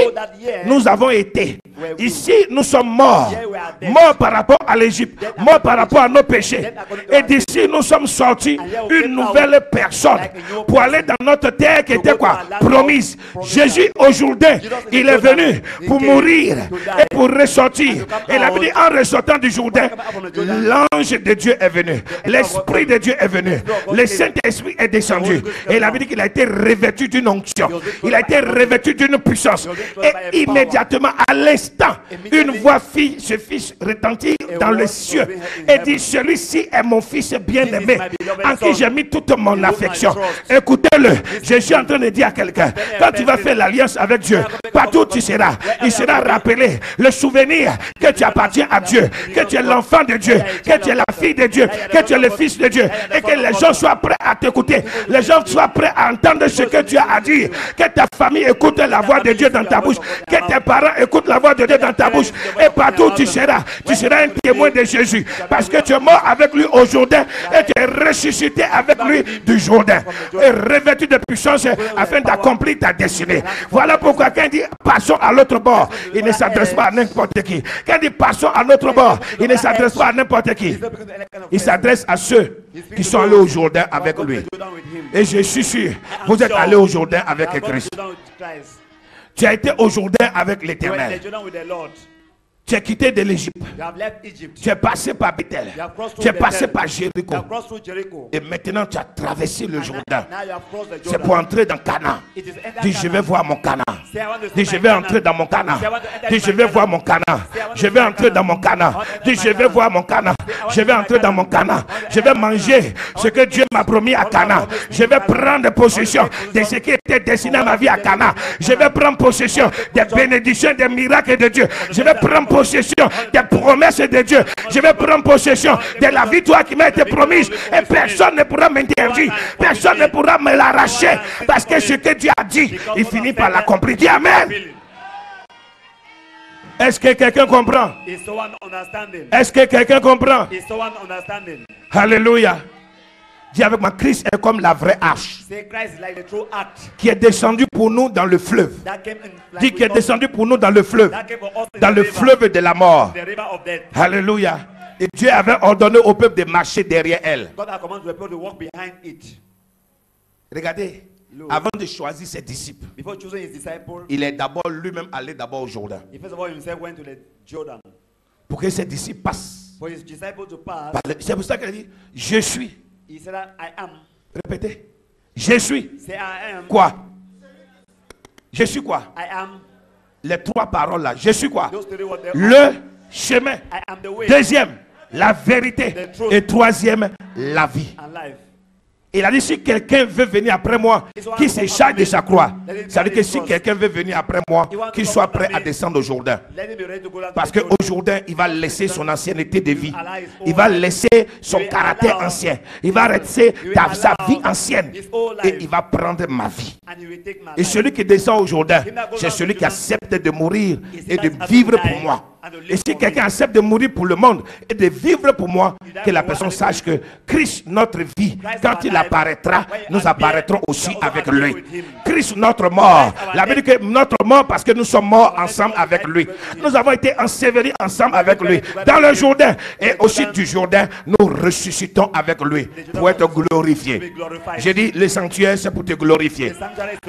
nous avons été. Ici nous sommes morts. Morts par rapport à l'Égypte, morts par rapport à nos péchés. Et d'ici nous sommes sortis une nouvelle personne pour aller dans notre terre qui était quoi? Promise. Jésus aujourd'hui, il est venu pour mourir et pour ressortir. Et la Bible dit, en ressortant du Jourdain, l'ange de Dieu est venu. L'Esprit de Dieu est venu. Le Saint-Esprit est descendu. Et la Bible dit qu'il a été revêtu d'une onction. Il a été revêtu d'une puissance. Et immédiatement, à l'instant, une voix se fit retentir dans les cieux. Et dit, celui-ci est mon fils bien-aimé, en qui j'ai mis toute mon affection. Écoutez-le. Je suis en train de dire à quelqu'un, quand tu vas faire l'alliance avec Dieu, partout où tu seras, il sera rappelé le souvenir que tu appartiens à Dieu, que tu es l'enfant de Dieu, que tu es la fille de Dieu, que tu es le fils de Dieu, et que les gens soient prêts à t'écouter, les gens soient prêts à entendre ce que tu as à dire, que ta famille écoute la voix de Dieu dans ta bouche, que tes parents écoutent la voix de Dieu dans ta bouche, et partout où tu seras un témoin de Jésus, parce que tu es mort avec lui au Jourdain et tu es ressuscité avec lui du Jourdain, et revêtu de puissance afin d'accomplir ta destinée. Voilà pourquoi quand il dit passons à l'autre bord, il ne s'adresse pas à n'importe qui. Quand il dit passons à l'autre bord, il ne s'adresse pas à n'importe qui. Il s'adresse à ceux qui sont allés au Jourdain avec lui. Et je suis sûr, vous êtes allés au Jourdain avec Christ. Tu as été au Jourdain avec l'Éternel. Tu es quitté de l'Égypte. Tu es passé par Bethel. Tu es passé par Jéricho. Et maintenant tu as traversé le Jourdain. C'est pour entrer dans Canaan. Dis, je vais voir mon Canaan. Dis, je vais entrer dans mon Canaan. Dis, je vais voir mon Canaan. Je vais entrer dans mon Canaan. Dis, je vais voir mon Canaan. Je vais entrer dans mon Canaan. Je vais manger ce que Dieu m'a promis à Canaan. Je vais prendre possession de ce qui était destiné à ma vie à Canaan. Je vais prendre possession des bénédictions, des miracles de Dieu. Je vais prendre possession des promesses de Dieu. Je vais prendre possession de la victoire qui m'a été promise. Et personne ne pourra m'interdire. Personne ne pourra me l'arracher. Parce que ce que Dieu a dit, il finit par l'accomplir. Dis Amen. Est-ce que quelqu'un comprend? Est-ce que quelqu'un comprend? Alléluia. Dis avec moi, Christ est comme la vraie arche qui est descendu pour nous dans le fleuve. Dis qu'il est descendu pour nous dans le fleuve de la mort. Alléluia. Et Dieu avait ordonné au peuple de marcher derrière elle. Regardez, avant de choisir ses disciples, il est d'abord lui-même allé d'abord au Jourdain pour que ses disciples passent. C'est pour ça qu'il a dit, je suis. He said, I am. Répétez. Je suis. Say, I am. Quoi? Je suis quoi? I am. Les trois paroles là. Je suis quoi? Le chemin. I am the way. Deuxième, la vérité. Et troisième, la vie. And life. Il a dit, si quelqu'un veut venir après moi, qu'il se charge de sa croix. Ça veut dire que si quelqu'un veut venir après moi, qu'il soit prêt à descendre au Jourdain. Parce qu'au Jourdain, il va laisser son ancienneté de vie. Il va laisser son caractère ancien. Il va laisser sa vie ancienne. Et il va prendre ma vie. Et celui qui descend au Jourdain, c'est celui qui accepte de mourir et de vivre pour moi. Et si quelqu'un accepte de mourir pour le monde et de vivre pour moi, que la personne sache que Christ, notre vie, quand il apparaîtra, nous apparaîtrons aussi avec lui. Christ, notre mort. La Bible dit que notre mort parce que nous sommes morts ensemble avec lui. Nous avons été ensevelis ensemble avec lui dans le Jourdain. Et aussi du Jourdain, nous ressuscitons avec lui pour être glorifiés. J'ai dit, le sanctuaire, c'est pour te glorifier.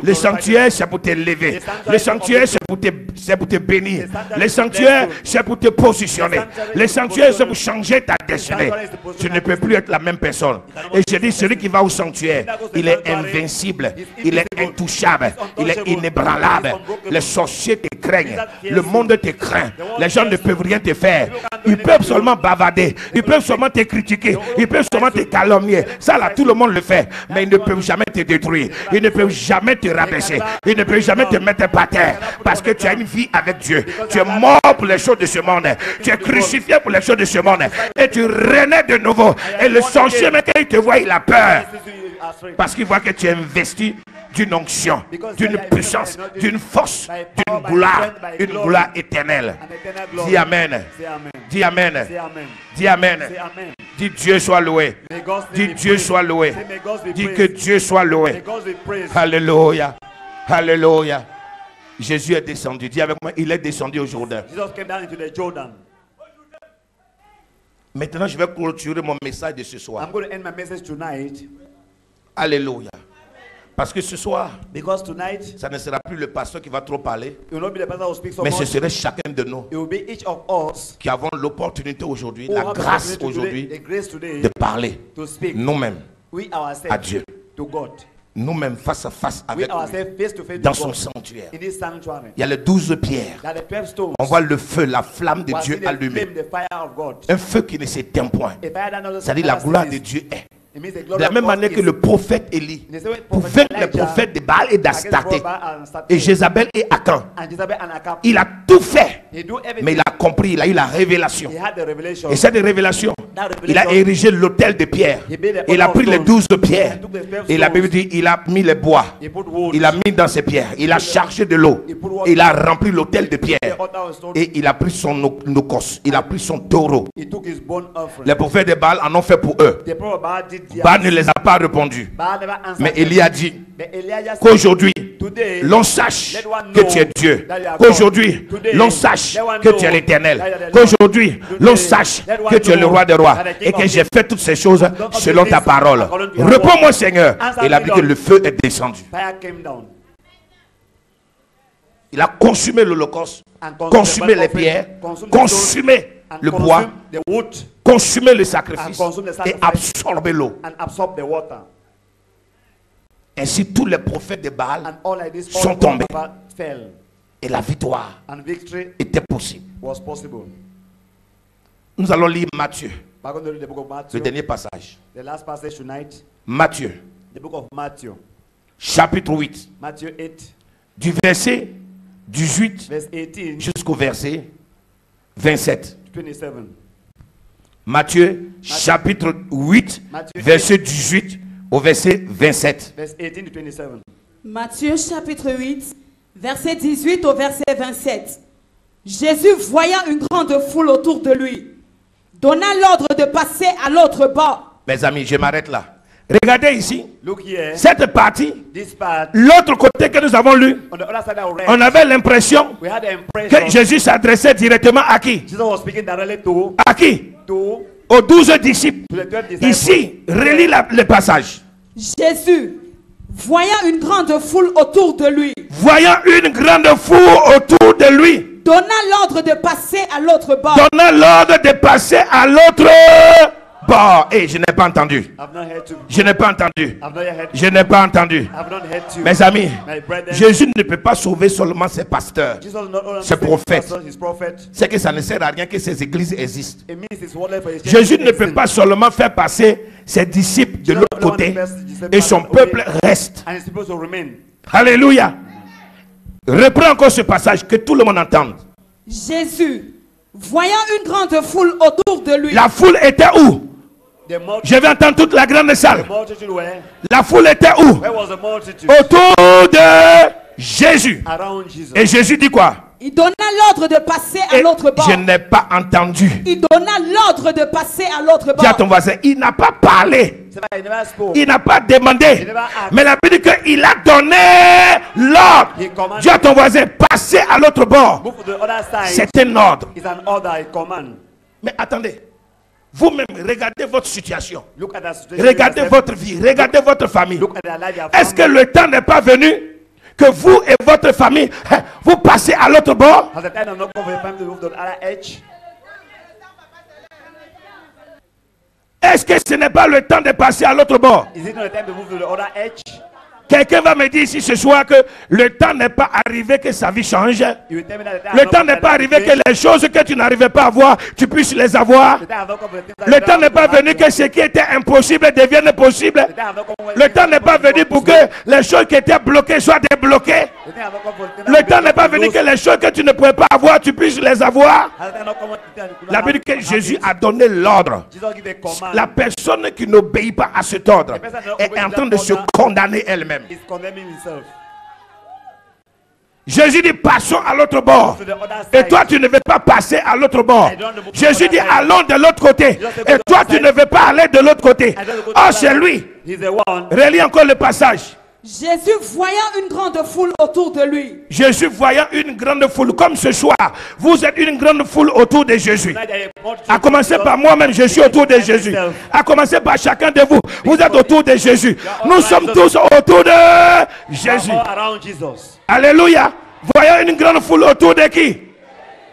Le sanctuaire, c'est pour t'élever. Le sanctuaire, c'est pour te bénir. Le sanctuaire, c'est pour te positionner. Le sanctuaire, c'est pour changer ta destinée. Tu ne peux plus être la même personne. Et je dis, celui qui va au sanctuaire, il est invincible, il est intouchable, il est inébranlable. Les sorciers te craignent, le monde te craint. Les gens ne peuvent rien te faire. Ils peuvent seulement bavarder, ils peuvent seulement te critiquer, ils peuvent seulement te calomnier. Ça là, tout le monde le fait. Mais ils ne peuvent jamais te détruire, ils ne peuvent jamais te rabaisser, ils ne peuvent jamais te mettre par terre. Parce que tu as une vie avec Dieu. Tu es mort pour les choses de ce monde. Tu es crucifié pour les choses de ce monde. Et tu renais de nouveau. Et le sorcier, même quand il te voit, il a peur. Parce qu'il voit que tu es investi d'une onction, d'une puissance, d'une force, d'une gloire éternelle. Dis Amen. Dis Amen. Dis Amen. Dis Dieu soit loué. Dis Dieu soit loué. Dis que Dieu soit loué. Alléluia. Alléluia. Jésus est descendu. Dis avec moi, il est descendu au Jourdain. Maintenant, je vais clôturer mon message de ce soir. Alléluia. Parce que ce soir, ça ne sera plus le pasteur qui va trop parler, mais ce serait chacun de nous qui avons l'opportunité aujourd'hui, la grâce aujourd'hui de parler nous-mêmes à Dieu. Nous-mêmes face à face avec lui, dans son sanctuaire. Il y a les 12 pierres. On voit le feu, la flamme de Dieu allumée. Un feu qui ne s'éteint point. C'est-à-dire la gloire de Dieu est. De la même manière que le prophète Élie, pour vaincre les prophètes de Baal et d'Astarté, et Jézabel et Akan, il a tout fait, mais il a compris, il a eu la révélation. Et cette révélation, il a érigé l'autel de pierre. Il a pris les 12 pierres, et la Bible dit, il a mis les bois, il a mis dans ces pierres, il a chargé de l'eau, il a rempli l'autel de pierre, et il a pris son nokos, il a pris son taureau. Les prophètes de Baal en ont fait pour eux. Baal ne les a pas répondu. Mais Élie a dit qu'aujourd'hui, l'on sache que tu es Dieu. Qu'aujourd'hui, l'on sache que tu es l'Éternel. Qu'aujourd'hui, l'on sache que tu es le roi des rois. Et que j'ai fait toutes ces choses selon ta parole. Réponds-moi, Seigneur. Et il a dit que le feu est descendu. Il a consumé l'holocauste, consumé les pierres, consumé le bois, consumer le sacrifice et absorber l'eau. Ainsi tous les prophètes de Baal sont tombés et la victoire était possible. Nous allons lire Matthieu, le dernier passage. Matthieu, chapitre 8, du verset 18 jusqu'au verset 27. Matthieu chapitre 8, verset 18 au verset 27. Matthieu chapitre 8, verset 18 au verset 27. Jésus, voyant une grande foule autour de lui, donna l'ordre de passer à l'autre bord. Mes amis, je m'arrête là. Regardez ici, cette partie, l'autre côté que nous avons lu, on avait l'impression que Jésus s'adressait directement à qui? À qui? Aux 12 disciples. Ici, relis le passage. Jésus, voyant une grande foule autour de lui, voyant une grande foule autour de lui, donna l'ordre de passer à l'autre bord. Donna l'ordre de passer à l'autre bord. Et je n'ai pas entendu. Je n'ai pas entendu. Je n'ai pas entendu. Mes amis, Jésus ne peut pas sauver seulement ses pasteurs, ses prophètes. C'est que ça ne sert à rien que ces églises existent. Jésus ne peut pas seulement faire passer ses disciples de l'autre côté et son peuple reste. Alléluia. Reprends encore ce passage, que tout le monde entende. Jésus, voyant une grande foule autour de lui. La foule était où? Je vais entendre toute la grande salle. La foule était où? Autour de Jésus. Et Jésus dit quoi? Il donna l'ordre de passer à Et l'autre bord. je n'ai pas entendu. Il donna l'ordre de passer à l'autre Dis à bord. ton voisin, il n'a pas parlé. He never spoke. Il n'a pas demandé. never asked. Mais la Bible dit qu'il a donné l'ordre. He commanded. Dis à ton voisin, passez à l'autre bord. Move to the other side. C'est un ordre. It's an order, a command. Mais attendez. Vous-même, regardez votre situation. Look at that situation. Regardez votre vie. Regardez votre famille. Look at their life. their Est-ce que family. le temps n'est pas venu que vous et votre famille, vous passez à l'autre bord? Has the time not come for your family to move to the other edge? Est-ce que ce n'est pas le temps de passer à l'autre bord? Is it not the time to move to the other edge? Quelqu'un va me dire ici ce soir que le temps n'est pas arrivé que sa vie change. You will tell me that the time Le has not temps come n'est for pas your arrivé life que les choses que tu n'arrivais pas à voir, tu puisses les avoir. The time has not come for the things that Le you temps don't n'est pas have to venu have. que ce qui était impossible devienne possible. The time has not come for Le the temps things n'est pas that venu pour que les choses qui étaient bloquées soient débloquées. The time has not come for the things Le that temps you n'est pas don't venu have que les choses que tu ne pouvais pas avoir, tu puisses les avoir. Has the time not come for the things that you La don't Bible dit have que to Jésus have a donné l'ordre. it? Jesus give a command. La personne qui n'obéit pas à cet ordre est en train de se condamner elle-même. He's condemning himself. Jésus dit passons à l'autre bord. To the other Et side. toi tu ne veux pas passer à l'autre bord. I don't want to move Jésus to the dit other side. allons de l'autre côté. Just say Et go to toi the tu side. ne veux pas aller de l'autre côté. I don't want to go to Oh the c'est other lui. side. He's the one. Relis encore le passage. Jésus, voyant une grande foule autour de lui, Jésus voyant une grande foule comme ce soir. Vous êtes une grande foule autour de Jésus. À commencer par moi-même, je suis autour de Jésus. À commencer par chacun de vous. Vous êtes autour de Jésus. Nous sommes tous autour de Jésus. All around Jesus. Alléluia. Voyons une grande foule autour de qui?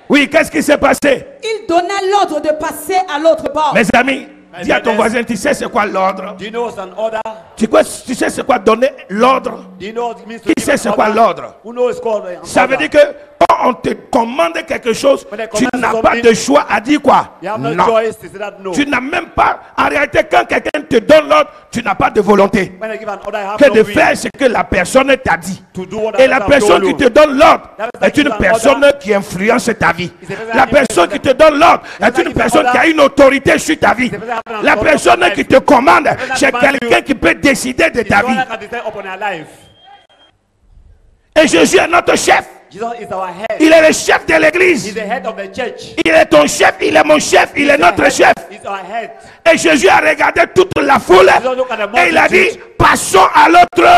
Oui, qu'est-ce qui s'est passé? il donna l'ordre de passer à l'autre bord. Mes amis, dis à ton voisin, tu sais c'est quoi l'ordre? Do you know what's an order? Tu sais c'est quoi donner l'ordre? Do you know what it means to Qui give sait an c'est quoi order? l'ordre? Who knows it's called an Ça veut order? dire que quand on te commande quelque chose, When they tu command n'as something, pas de choix à dire quoi? You have no Non. choice to say that no. Tu n'as même pas. En réalité, quand quelqu'un te donne l'ordre, tu n'as pas de volonté When I give an order, I have que no de will faire ce que la personne t'a dit. to do what Et I la have personne told qui you. te donne l'ordre That is est like une an personne order. qui influence ta vie. It's a person La that gives personne an qui te donne l'ordre est that une gives an personne qui order. a une autorité sur ta vie. It's a person that has an La authority personne upon qui life. te commande, that c'est commands quelqu'un you. qui peut décider de It's ta the one vie. that can decide upon our life. Et Jésus est notre chef. Jesus is our head. Il est le chef de He's l'église. the head of the church. Il est ton chef, il est mon chef, il est notre chef. He's our head. Et Jésus a regardé toute la foule et il a dit, passons à l'autre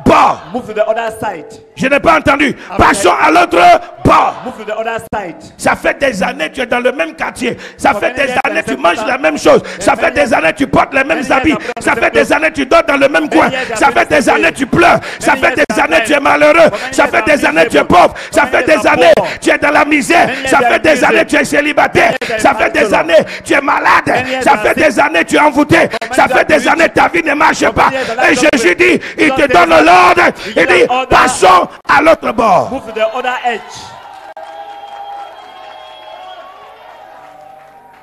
bord. Move to the other side. Je n'ai pas entendu. Passons à l'autre bord. Move to the other side. Ça fait des années tu es dans le même quartier. Ça fait des années tu manges la même chose. Ça fait des années tu portes les mêmes habits. Ça fait des années tu dors dans le même coin. Ça fait des années tu pleures. Ça fait des années tu es malheureux. Ça fait des années tu es pauvre. Ça fait des années tu es dans la misère. Ça fait des années tu es célibataire. Ça fait des années tu es malade. Ça fait des années tu es envoûté. Ça fait des années ta vie ne marche pas. Et Jésus dit, il te donne l'ordre. Il dit, passons à l'autre bord. Move to the other edge.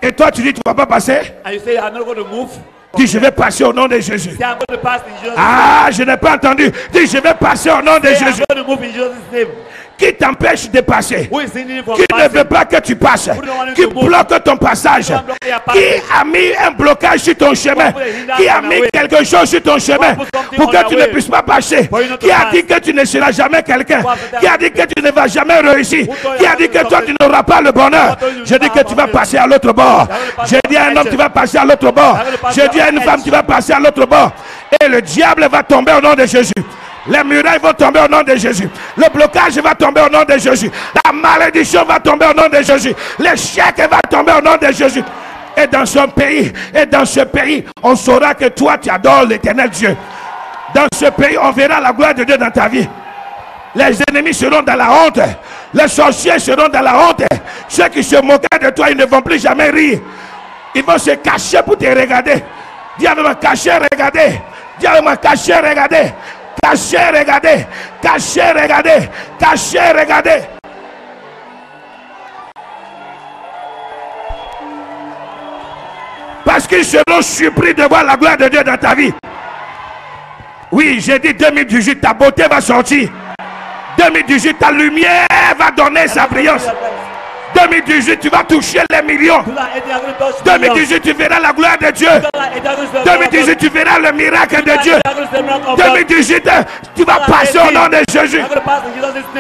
Et toi tu dis, tu ne vas pas passer? And you say, I'm not going to move. Dis, je vais passer au nom de Jésus. Say, I'm going to pass in Jesus' name. Ah, je n'ai pas entendu. Dis, je vais passer au nom de Say, Jésus. I'm going to move in Jesus' name. Qui t'empêche de passer? Who is hindering you from Qui ne veut passing? pas que tu passes? Who don't want you Qui to move? bloque ton passage? Who don't block your Qui passage? a mis un blocage sur ton chemin? put a hindrance Qui a on your mis way? quelque chose sur ton chemin put something pour on que your tu ne way? puisses pas passer? For you not to Qui a pass? dit que tu ne seras jamais quelqu'un? Who has said that? Qui a dit que tu ne vas jamais réussir? told Qui you a dit that que toi you tu n'auras pas le bonheur? Who told you Je you dis will que not tu vas have passer à l'autre bord. will pass Je on dis à un the homme, edge. tu vas passer à l'autre bord. will pass Je on dis à the une edge. femme, tu vas passer à l'autre bord. Et le diable va tomber au nom de Jésus. Les murailles vont tomber au nom de Jésus. Le blocage va tomber au nom de Jésus. La malédiction va tomber au nom de Jésus. L'échec va tomber au nom de Jésus. Et dans ce pays, on saura que toi, tu adores l'éternel Dieu. Dans ce pays, on verra la gloire de Dieu dans ta vie. Les ennemis seront dans la honte. Les sorciers seront dans la honte. Ceux qui se moquaient de toi, ils ne vont plus jamais rire. Ils vont se cacher pour te regarder. Dis avec moi, cacher, regarder. Dis avec moi, cacher, regarder. Cacher, regarder. Cacher, regarder. Cacher, regarder. Parce qu'ils seront surpris de voir la gloire de Dieu dans ta vie. Oui, j'ai dit 2018, ta beauté va sortir. 2018, ta lumière va donner sa brillance. 2018, tu vas toucher les millions. 2018, tu verras la gloire de Dieu. 2018, tu verras le miracle de Dieu. 2018, tu vas passer au nom de Jésus.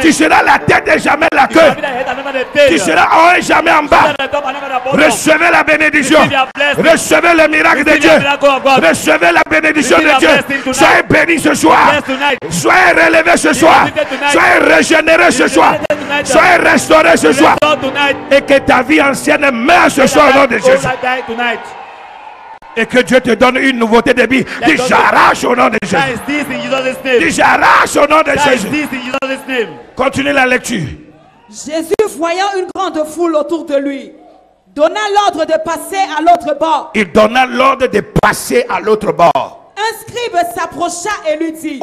Tu seras la tête et jamais la queue. Tu seras en haut et jamais en bas. Recevez la bénédiction. Recevez le miracle de Dieu. Recevez la bénédiction de Dieu. Soyez bénis ce soir. Soyez relevés ce soir. Soyez régénérés ce soir. Soyez restaurés ce soir. Et que ta vie ancienne meure ce soir au nom de Jésus. Et que Dieu te donne une nouveauté de vie. Dis j'arrache au nom de Jésus. Dis j'arrache au nom de Jésus. Continue la lecture. Jésus, voyant une grande foule autour de lui, donna l'ordre de passer à l'autre bord. Il donna l'ordre de passer à l'autre bord. Un scribe s'approcha et lui dit.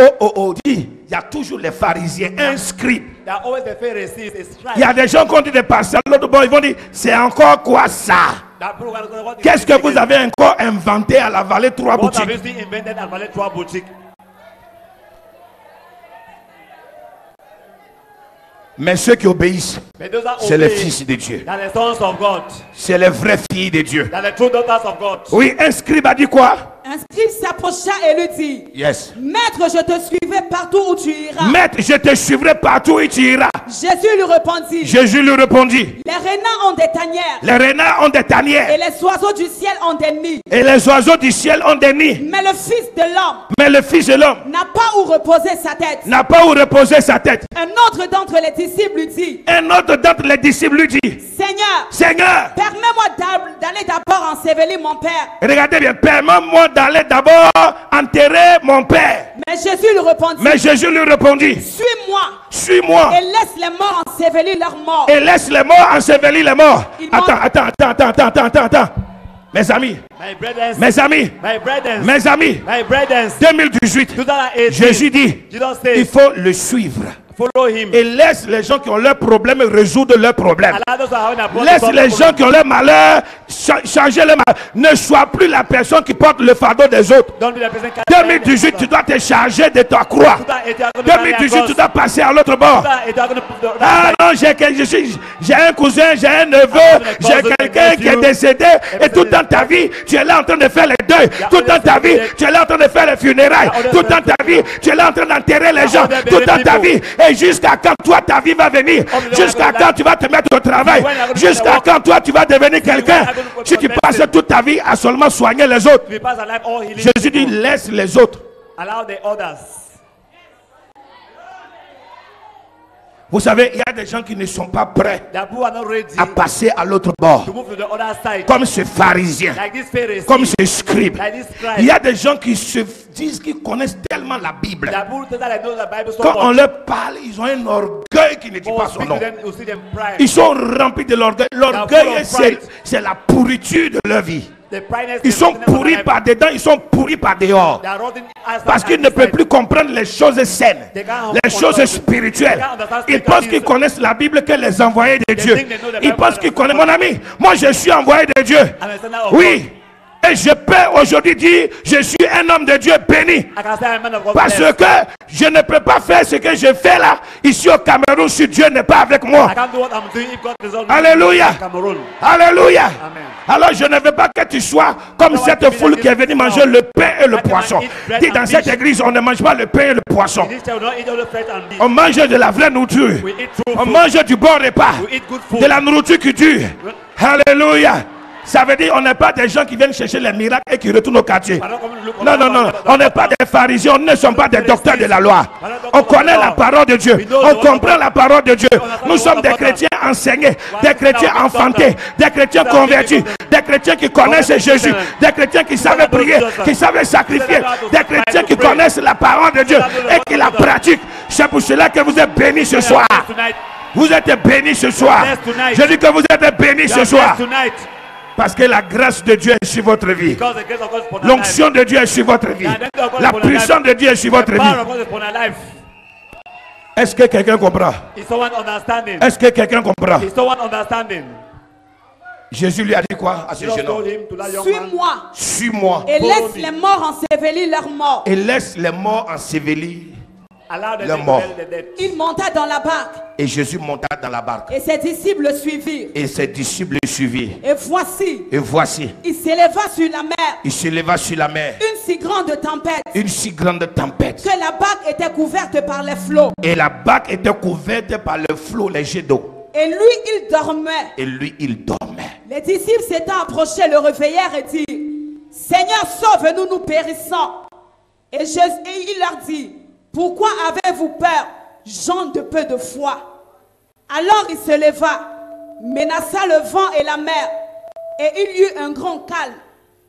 Dis, il y a toujours les pharisiens, un scribe. Il y a des gens qui ont dit de passer à l'autre bord, ils vont dire, c'est encore quoi ça? Qu'est-ce que vous avez encore inventé à la vallée 3 boutiques? Mais ceux qui obéissent, c'est les fils de Dieu. C'est les vraies filles de Dieu. Oui, un scribe a dit quoi? Un scribe s'approcha et lui dit. Yes. Maître, je te suivrai partout où tu iras. Maître, je te suivrai partout où tu iras. Jésus lui répondit. Jésus lui répondit. Les renards ont des tanières. Les renards ont des tanières. Et les oiseaux du ciel ont des nids. Et les oiseaux du ciel ont des nids. Mais le Fils de l'homme. Mais le Fils de l'homme n'a pas où reposer sa tête. N'a pas où reposer sa tête. Un autre d'entre les disciples lui dit. Un autre d'entre les disciples lui dit. Seigneur. Seigneur. Permets-moi d'aller d'abord ensevelir mon père. Regardez bien. Permets-moi d'aller d'abord enterrer mon père. Mais Jésus lui répondit. Suis-moi. Suis-moi. Et laisse les morts ensevelir leurs morts. Et laisse les morts ensevelir les morts. Attends. Mes amis, mes amis, mes amis, 2018, Jésus dit, il faut le suivre. Et laisse les gens qui ont leurs problèmes résoudre leurs problèmes. Laisse les gens qui ont leur malheur changer le malheur. Ne sois plus la personne qui porte le fardeau des autres. 2018, tu dois te charger de ta croix. 2018, tu dois passer à l'autre bord. Ah non, j'ai un cousin, j'ai un neveu, j'ai quelqu'un qui est décédé. Et tout dans ta vie, tu es là en train de faire les deuils. Tout dans ta vie, tu es là en train de faire les funérailles. Tout dans ta vie, tu es là en train d'enterrer les gens. Tout dans ta vie. Et jusqu'à quand toi ta vie va venir? Jusqu'à quand tu vas te mettre au travail? Jusqu'à quand toi tu vas devenir quelqu'un? Si tu passes toute ta vie à seulement soigner les autres. Jésus dit laisse les autres. Vous savez, il y a des gens qui ne sont pas prêts à passer à l'autre bord. Comme ce pharisien, comme ce scribe. Il y a des gens qui se disent qu'ils connaissent tellement la Bible. Quand on leur parle, ils ont un orgueil qui ne dit pas son nom. Ils sont remplis de l'orgueil. L'orgueil, c'est la pourriture de leur vie. Ils sont pourris par dedans, ils sont pourris par dehors. Parce qu'ils ne peuvent plus comprendre les choses saines, les choses spirituelles. Ils pensent qu'ils connaissent la Bible que les envoyés de Dieu. Ils pensent qu'ils connaissent. Mon ami, moi je suis envoyé de Dieu. Oui. Et je peux aujourd'hui dire, je suis un homme de Dieu béni. Parce que je ne peux pas faire ce que je fais là, ici au Cameroun, si Dieu n'est pas avec moi. Alléluia. Alléluia. Alors je ne veux pas que tu sois comme cette foule qui est venue manger le pain et le poisson. Dis, dans cette église, on ne mange pas le pain et le poisson. On mange de la vraie nourriture. On mange du bon repas. De la nourriture qui dure. Alléluia. Ça veut dire on n'est pas des gens qui viennent chercher les miracles et qui retournent au quartier. Non, non, non. On n'est pas des pharisiens, on ne sommes pas des docteurs de la loi. On connaît la parole de Dieu. On comprend la parole de Dieu. Nous sommes des chrétiens enseignés, des chrétiens enfantés, des chrétiens convertis, des chrétiens qui connaissent Jésus, des chrétiens qui savent prier, qui savent sacrifier, des chrétiens qui connaissent la parole de Dieu et qui la pratiquent. C'est pour cela que vous êtes bénis ce soir. Vous êtes bénis ce soir. Je dis que vous êtes bénis ce soir. Parce que la grâce de Dieu est sur votre vie. L'onction de Dieu est sur votre vie. La puissance de Dieu est sur votre vie. Est-ce que quelqu'un comprend? Est-ce que quelqu'un comprend? Jésus lui a dit quoi à ce jeune homme? Suis-moi. Suis-moi. Et laisse les morts ensevelir leurs morts. Et laisse les morts ensevelir Allow the le dead to mort. bury the dead. Il monta dans la barque Et Jésus monta dans la barque. et ses disciples le suivirent. Et ses disciples le suivirent. Et voici, Et voici, il s'éleva sur la mer, il s'éleva sur la mer. une si grande tempête Une si grande tempête. que la barque était couverte par les flots. Et la barque était couverte par le flot, les jets d'eau. Et lui, il dormait. Et lui, il dormait. Les disciples s'étant approchés le réveillèrent et dirent, Seigneur, sauve-nous, nous périssons. Et il leur dit, pourquoi avez-vous peur, gens de peu de foi? Alors il se leva, menaça le vent et la mer, et il y eut un grand calme.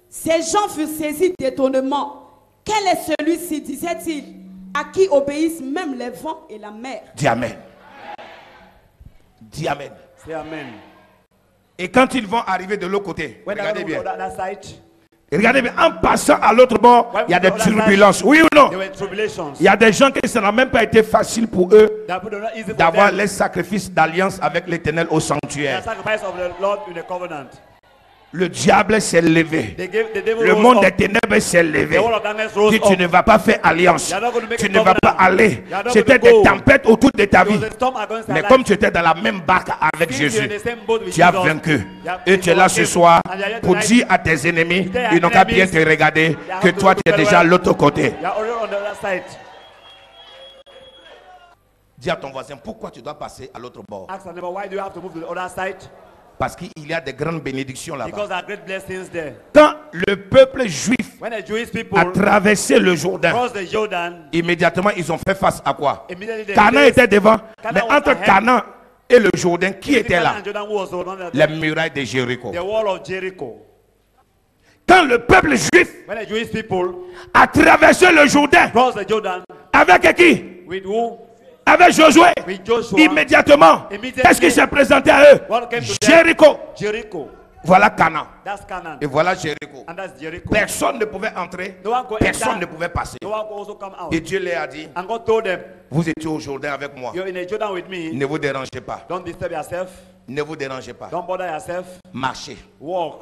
Ces gens furent saisis d'étonnement. Quel est celui-ci, disait-il, à qui obéissent même les vents et la mer? Dis Amen. Dis Amen. Say amen. Et quand ils vont arriver de l'autre côté, When regardez bien. that side, Regardez bien, en passant à l'autre bord, il y a des turbulences. Oui ou non? there were tribulations. Il y a des gens que ça n'a même pas été facile pour eux That was not easy for d'avoir them. les sacrifices d'alliance avec l'Éternel au The sanctuaire. sacrifice of the Lord in the covenant. Le diable s'est levé. The devil Le rose monde up. des ténèbres s'est levé. The wall of darkness rose Dit, tu up. ne vas pas faire alliance. You are not going to make Tu a ne vas pas covenant. aller. You are not C'était going to des go. tempêtes autour de ta There vie. was a storm against Mais their comme life. tu étais dans la même barque avec Since you're Jésus, in the same boat with tu as Jesus, vaincu. you have Et tu es là ce overcame. soir And you are here pour tonight. dire à tes ennemis, Tell ils n'ont your qu'à bien enemies, te regarder, they have que to toi look tu es very déjà à well. l'autre côté. You are already on the other side. Dis à ton voisin, pourquoi tu dois passer à l'autre bord? Ask another, why do you have to move to the other side? Parce qu'il y a des grandes bénédictions Because là-bas. there are great blessings there. Quand le peuple juif When the Jewish people a traversé le Jourdain, crossed the Jordan, immédiatement ils ont fait face à quoi? immediately they Canaan faced était devant, Canaan mais was entre ahead. Canaan et le Jourdain, qui était Canaan là? and Jordan was the one that- Les murailles de Jéricho. the wall of Jericho. Quand le peuple juif When the Jewish people a traversé le Jourdain, crossed the Jordan avec qui? with who? Avec Josué. With Joshua. Immédiatement, Immediately. qu'est-ce qui s'est présenté à eux? What came to them? Jéricho. Jericho. Voilà Canaan. That's Canaan. Et voilà Jéricho. And that's Jericho. Personne ne pouvait entrer, No one could personne enter. ne pouvait passer. No one could also come out. Et Dieu leur a dit, And God told them, vous étiez au Jourdain avec moi. you're in a Jordan with me. Ne vous dérangez pas. Don't disturb yourself. Ne vous dérangez pas. Don't bother yourself. Marchez. Walk.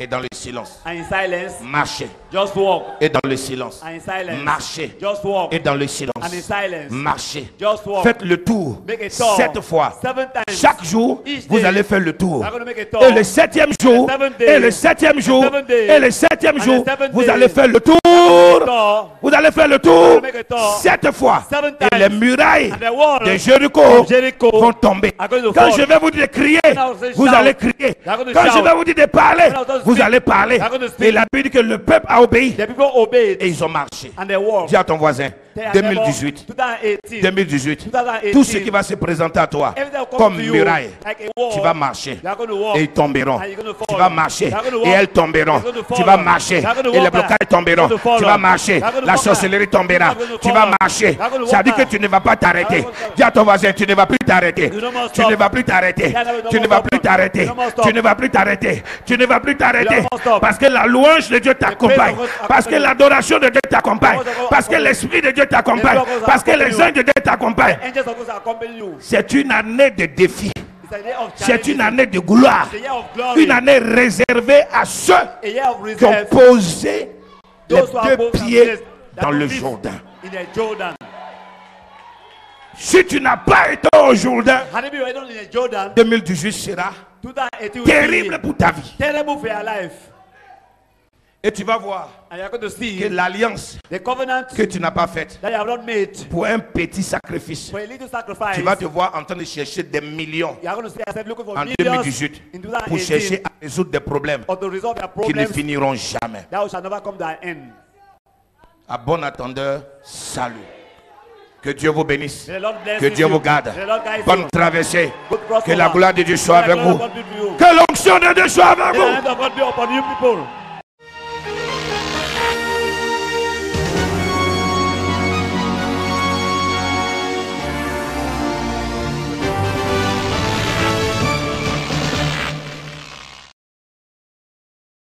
Et dans le silence. And in silence, Marchez. just walk. Et dans le silence. And in silence, Marchez. just walk. Et dans le silence. And in silence, Marchez. just walk. Faites le tour. Make a tour. 7 fois. 7 times. Chaque jour, Each vous day, allez faire le tour. you're going to make a tour. Et le 7e jour, And the 7th day, et le 7e jour, and the 7th day, et le 7e and jour, the 7th vous day, allez faire le tour. tour. Vous allez faire le tour make a tour 7 fois. 7 Et les times. murailles And the walls de Jéricho of Jericho vont tomber. are going to Quand fall. je vais vous dire de crier, I will say vous shout. allez crier. They are going to Quand je shout. vais vous dire de parler, When I will vous speak, allez parler. they are going to speak. Et la Bible dit que le peuple a obéi. The people obeyed Et ils ont marché. and they walked. Dis à ton voisin, They are 2018. 2018. 2018, 2018. tout ce qui va se présenter à toi Everything will come comme to you muraille, like a wall. tu vas marcher You are going to walk. et ils tomberont. And you're going to fall. Tu vas marcher You are going to et walk. elles tomberont. You're going to Tu fall. vas marcher You are going to et les walk. blocages tomberont. You're going to fall. Tu vas marcher, You are going to la walk. sorcellerie tombera. You are going to Tu fall. vas marcher. You are going to Ça walk. dit que tu ne vas pas t'arrêter. You are going to- Dis à ton voisin, tu ne vas plus t'arrêter. You no more Tu stop. ne vas plus t'arrêter. You no Tu ne more vas stop. plus t'arrêter. You no more stop. Tu ne vas plus t'arrêter. Tu ne vas plus t'arrêter. You no more stop. Parce que la louange de Dieu t'accompagne. praise of God Parce que accompagne. l'adoration de Dieu t'accompagne. The praise of God Parce que accompagne. l'Esprit de Dieu t'accompagne. The praise of God Parce que les accompagne. anges de Dieu t'accompagnent. Angels of God are accompanying you. C'est une année de défi. It's a year of C'est challenges. une année de gloire. It's a year of glory. Une année réservée à ceux A year of qui ont reserve. posé les Those who are deux both pieds that dans le live Jourdain. In the Jordan. Si tu n'as pas été au Jourdain, Had it been right on in the Jordan, 2018 sera 2018 will terrible be pour ta vie. terrible for your life. Et tu vas voir And you're going to see que l'alliance the covenant que tu n'as pas faite that you have not made pour un petit sacrifice, for a little sacrifice. tu vas te voir en train de chercher des millions You are going to see yourself looking for en millions 2018 in pour chercher 2018 à résoudre des problèmes or to resolve your qui ne problems finiront jamais. that shall never come to an end. À bon attendeur, salut. Que Dieu vous bénisse. May the Lord bless Que Dieu you. vous garde. May the Lord guide Bonne you. traversée. Good crossover. Que la gloire de Dieu soit May the avec glory vous. of God be with you. Que l'onction de Dieu soit avec May the vous. hand of God be upon you people.